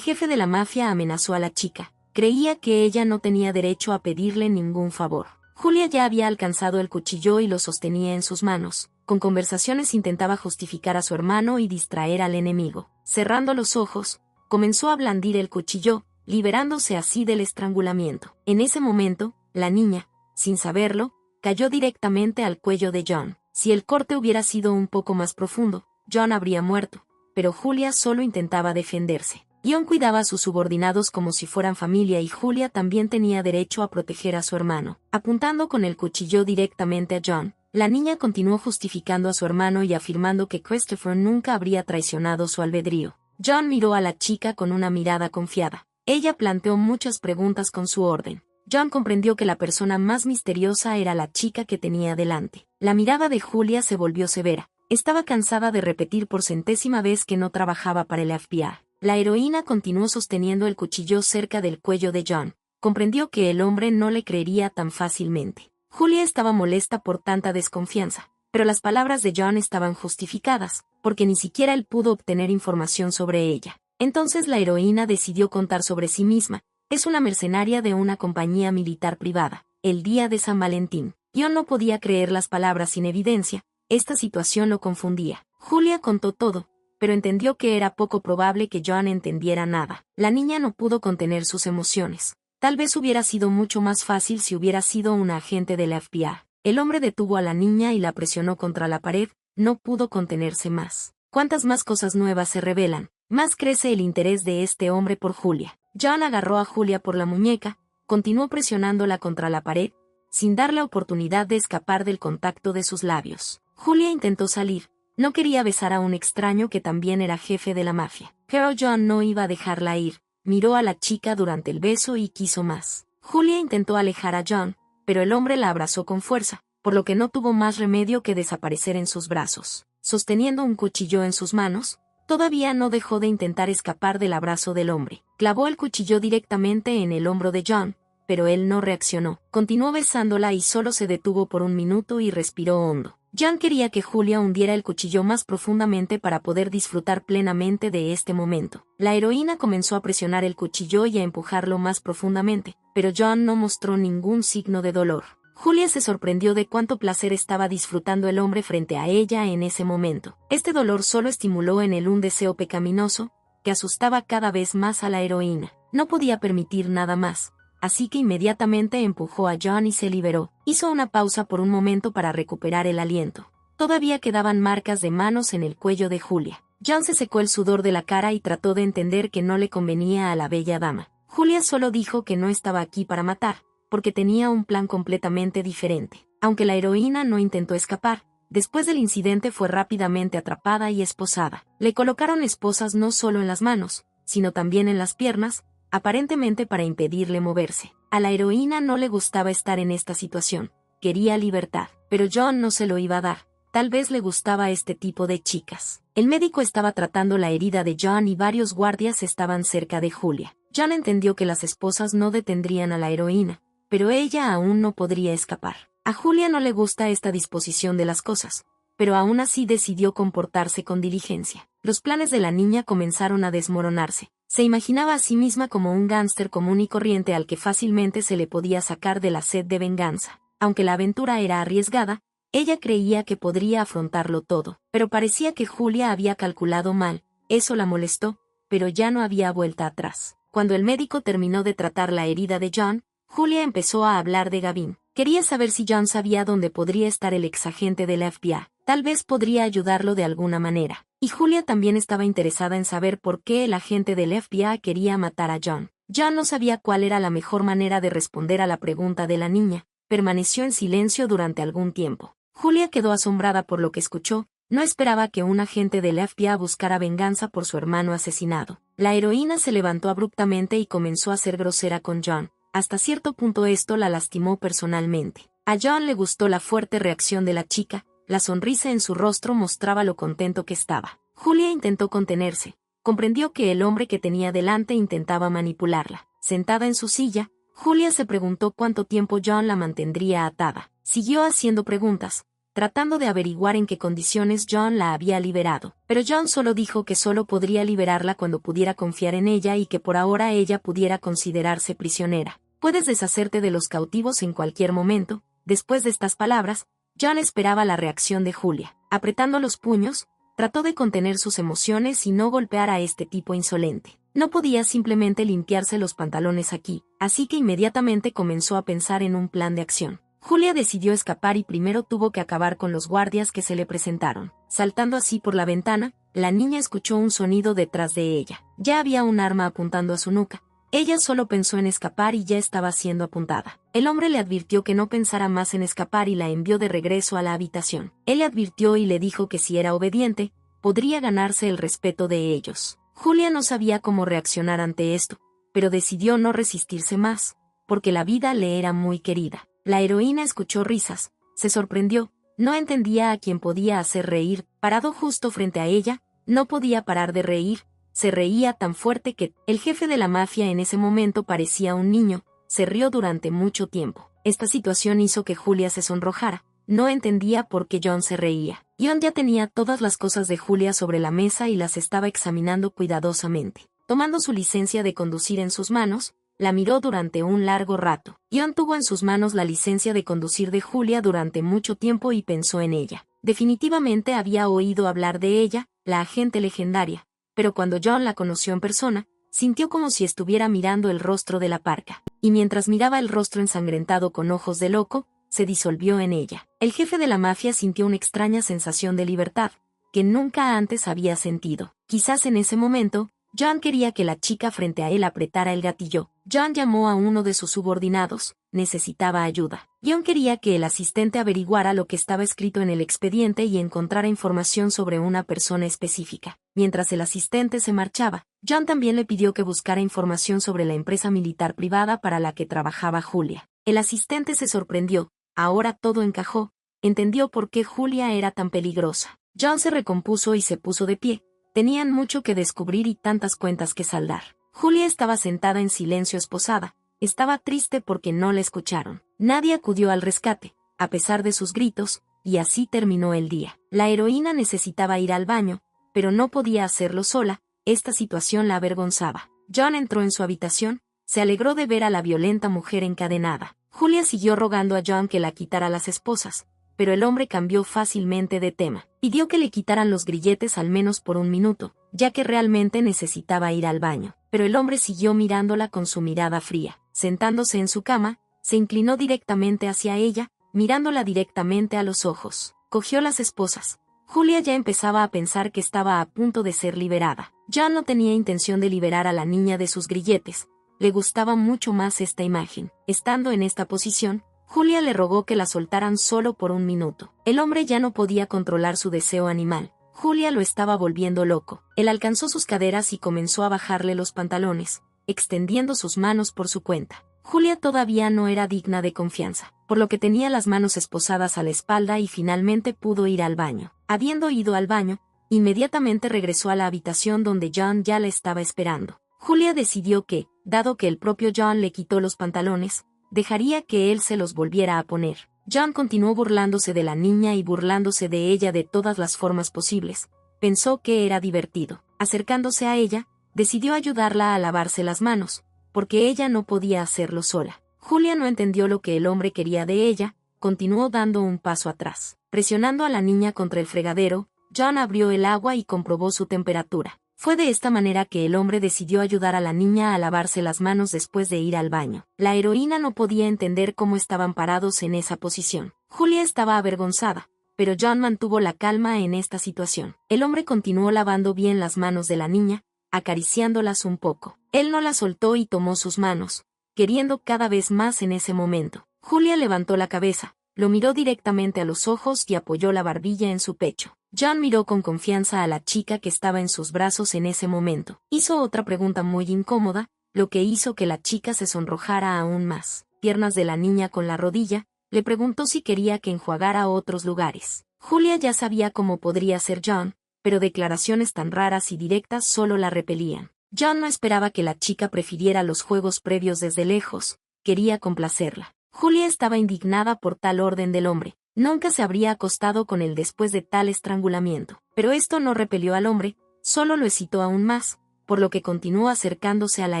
jefe de la mafia amenazó a la chica, creía que ella no tenía derecho a pedirle ningún favor. Julia ya había alcanzado el cuchillo y lo sostenía en sus manos. Con conversaciones intentaba justificar a su hermano y distraer al enemigo. Cerrando los ojos, comenzó a blandir el cuchillo, liberándose así del estrangulamiento. En ese momento, la niña, sin saberlo, cayó directamente al cuello de John. Si el corte hubiera sido un poco más profundo, John habría muerto, pero Julia solo intentaba defenderse. John cuidaba a sus subordinados como si fueran familia y Julia también tenía derecho a proteger a su hermano. Apuntando con el cuchillo directamente a John, la niña continuó justificando a su hermano y afirmando que Christopher nunca habría traicionado su albedrío. John miró a la chica con una mirada confiada. Ella planteó muchas preguntas con su orden. John comprendió que la persona más misteriosa era la chica que tenía delante. La mirada de Julia se volvió severa. Estaba cansada de repetir por centésima vez que no trabajaba para el FBI. La heroína continuó sosteniendo el cuchillo cerca del cuello de John. Comprendió que el hombre no le creería tan fácilmente. Julia estaba molesta por tanta desconfianza, pero las palabras de John estaban justificadas, porque ni siquiera él pudo obtener información sobre ella. Entonces la heroína decidió contar sobre sí misma. Es una mercenaria de una compañía militar privada. El día de San Valentín. John no podía creer las palabras sin evidencia. Esta situación lo confundía. Julia contó todo, pero entendió que era poco probable que John entendiera nada. La niña no pudo contener sus emociones. Tal vez hubiera sido mucho más fácil si hubiera sido un agente del FBI. El hombre detuvo a la niña y la presionó contra la pared, no pudo contenerse más. Cuantas más cosas nuevas se revelan, más crece el interés de este hombre por Julia. John agarró a Julia por la muñeca, continuó presionándola contra la pared, sin darle oportunidad de escapar del contacto de sus labios. Julia intentó salir, No quería besar a un extraño que también era jefe de la mafia. Pero John no iba a dejarla ir. Miró a la chica durante el beso y quiso más. Julia intentó alejar a John, pero el hombre la abrazó con fuerza, por lo que no tuvo más remedio que desaparecer en sus brazos. Sosteniendo un cuchillo en sus manos, todavía no dejó de intentar escapar del abrazo del hombre. Clavó el cuchillo directamente en el hombro de John, pero él no reaccionó. Continuó besándola y solo se detuvo por un minuto y respiró hondo. John quería que Julia hundiera el cuchillo más profundamente para poder disfrutar plenamente de este momento. La heroína comenzó a presionar el cuchillo y a empujarlo más profundamente, pero John no mostró ningún signo de dolor. Julia se sorprendió de cuánto placer estaba disfrutando el hombre frente a ella en ese momento. Este dolor solo estimuló en él un deseo pecaminoso, que asustaba cada vez más a la heroína. No podía permitir nada más. Así que inmediatamente empujó a John y se liberó. Hizo una pausa por un momento para recuperar el aliento. Todavía quedaban marcas de manos en el cuello de Julia. John se secó el sudor de la cara y trató de entender que no le convenía a la bella dama. Julia solo dijo que no estaba aquí para matar, porque tenía un plan completamente diferente. Aunque la heroína no intentó escapar, después del incidente fue rápidamente atrapada y esposada. Le colocaron esposas no solo en las manos, sino también en las piernas, aparentemente para impedirle moverse. A la heroína no le gustaba estar en esta situación, quería libertad, pero John no se lo iba a dar. Tal vez le gustaba este tipo de chicas. El médico estaba tratando la herida de John y varios guardias estaban cerca de Julia. John entendió que las esposas no detendrían a la heroína, pero ella aún no podría escapar. A Julia no le gusta esta disposición de las cosas, pero aún así decidió comportarse con diligencia. Los planes de la niña comenzaron a desmoronarse. Se imaginaba a sí misma como un gángster común y corriente al que fácilmente se le podía sacar de la sed de venganza. Aunque la aventura era arriesgada, ella creía que podría afrontarlo todo, pero parecía que Julia había calculado mal. Eso la molestó, pero ya no había vuelta atrás. Cuando el médico terminó de tratar la herida de John, Julia empezó a hablar de Gavin. Quería saber si John sabía dónde podría estar el exagente del FBI. Tal vez podría ayudarlo de alguna manera. Y Julia también estaba interesada en saber por qué el agente del FBI quería matar a John. John no sabía cuál era la mejor manera de responder a la pregunta de la niña. Permaneció en silencio durante algún tiempo. Julia quedó asombrada por lo que escuchó. No esperaba que un agente del FBI buscara venganza por su hermano asesinado. La heroína se levantó abruptamente y comenzó a ser grosera con John. Hasta cierto punto esto la lastimó personalmente. A John le gustó la fuerte reacción de la chica. La sonrisa en su rostro mostraba lo contento que estaba. Julia intentó contenerse. Comprendió que el hombre que tenía delante intentaba manipularla. Sentada en su silla, Julia se preguntó cuánto tiempo John la mantendría atada. Siguió haciendo preguntas, tratando de averiguar en qué condiciones John la había liberado. Pero John solo dijo que solo podría liberarla cuando pudiera confiar en ella y que por ahora ella pudiera considerarse prisionera. Puedes deshacerte de los cautivos en cualquier momento. Después de estas palabras, John esperaba la reacción de Julia. Apretando los puños, trató de contener sus emociones y no golpear a este tipo insolente. No podía simplemente limpiarse los pantalones aquí, así que inmediatamente comenzó a pensar en un plan de acción. Julia decidió escapar y primero tuvo que acabar con los guardias que se le presentaron. Saltando así por la ventana, la niña escuchó un sonido detrás de ella. Ya había un arma apuntando a su nuca. Ella solo pensó en escapar y ya estaba siendo apuntada. El hombre le advirtió que no pensara más en escapar y la envió de regreso a la habitación. Él le advirtió y le dijo que si era obediente, podría ganarse el respeto de ellos. Julia no sabía cómo reaccionar ante esto, pero decidió no resistirse más, porque la vida le era muy querida. La heroína escuchó risas, se sorprendió, no entendía a quién podía hacer reír. Parado justo frente a ella, no podía parar de reír. Se reía tan fuerte que el jefe de la mafia en ese momento parecía un niño. Se rió durante mucho tiempo. Esta situación hizo que Julia se sonrojara. No entendía por qué John se reía. John ya tenía todas las cosas de Julia sobre la mesa y las estaba examinando cuidadosamente. Tomando su licencia de conducir en sus manos, la miró durante un largo rato. John tuvo en sus manos la licencia de conducir de Julia durante mucho tiempo y pensó en ella. Definitivamente había oído hablar de ella, la agente legendaria. Pero cuando John la conoció en persona, sintió como si estuviera mirando el rostro de la parca. Y mientras miraba el rostro ensangrentado con ojos de loco, se disolvió en ella. El jefe de la mafia sintió una extraña sensación de libertad, que nunca antes había sentido. Quizás en ese momento, John quería que la chica frente a él apretara el gatillo. John llamó a uno de sus subordinados. Necesitaba ayuda. John quería que el asistente averiguara lo que estaba escrito en el expediente y encontrara información sobre una persona específica. Mientras el asistente se marchaba, John también le pidió que buscara información sobre la empresa militar privada para la que trabajaba Julia. El asistente se sorprendió, ahora todo encajó, entendió por qué Julia era tan peligrosa. John se recompuso y se puso de pie. Tenían mucho que descubrir y tantas cuentas que saldar. Julia estaba sentada en silencio esposada. Estaba triste porque no la escucharon. Nadie acudió al rescate, a pesar de sus gritos, y así terminó el día. La heroína necesitaba ir al baño, pero no podía hacerlo sola, esta situación la avergonzaba. John entró en su habitación, se alegró de ver a la violenta mujer encadenada. Julia siguió rogando a John que la quitara las esposas, pero el hombre cambió fácilmente de tema. Pidió que le quitaran los grilletes al menos por un minuto, ya que realmente necesitaba ir al baño. Pero el hombre siguió mirándola con su mirada fría. Sentándose en su cama, se inclinó directamente hacia ella, mirándola directamente a los ojos. Cogió las esposas. Julia ya empezaba a pensar que estaba a punto de ser liberada. John no tenía intención de liberar a la niña de sus grilletes. Le gustaba mucho más esta imagen. Estando en esta posición, Julia le rogó que la soltaran solo por un minuto. El hombre ya no podía controlar su deseo animal. Julia lo estaba volviendo loco. Él alcanzó sus caderas y comenzó a bajarle los pantalones, extendiendo sus manos por su cuenta. Julia todavía no era digna de confianza, por lo que tenía las manos esposadas a la espalda y finalmente pudo ir al baño. Habiendo ido al baño, inmediatamente regresó a la habitación donde John ya la estaba esperando. Julia decidió que, dado que el propio John le quitó los pantalones, dejaría que él se los volviera a poner. John continuó burlándose de la niña y burlándose de ella de todas las formas posibles. Pensó que era divertido. Acercándose a ella, decidió ayudarla a lavarse las manos, porque ella no podía hacerlo sola. Julia no entendió lo que el hombre quería de ella, continuó dando un paso atrás. Presionando a la niña contra el fregadero, John abrió el agua y comprobó su temperatura. Fue de esta manera que el hombre decidió ayudar a la niña a lavarse las manos después de ir al baño. La heroína no podía entender cómo estaban parados en esa posición. Julia estaba avergonzada, pero John mantuvo la calma en esta situación. El hombre continuó lavando bien las manos de la niña, acariciándolas un poco. Él no la soltó y tomó sus manos, queriendo cada vez más en ese momento. Julia levantó la cabeza, lo miró directamente a los ojos y apoyó la barbilla en su pecho. John miró con confianza a la chica que estaba en sus brazos en ese momento. Hizo otra pregunta muy incómoda, lo que hizo que la chica se sonrojara aún más. Piernas de la niña con la rodilla, le preguntó si quería que enjuagara otros lugares. Julia ya sabía cómo podría ser John, pero declaraciones tan raras y directas solo la repelían. John no esperaba que la chica prefiriera los juegos previos desde lejos, quería complacerla. Julia estaba indignada por tal orden del hombre. Nunca se habría acostado con él después de tal estrangulamiento. Pero esto no repelió al hombre, solo lo excitó aún más, por lo que continuó acercándose a la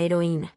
heroína.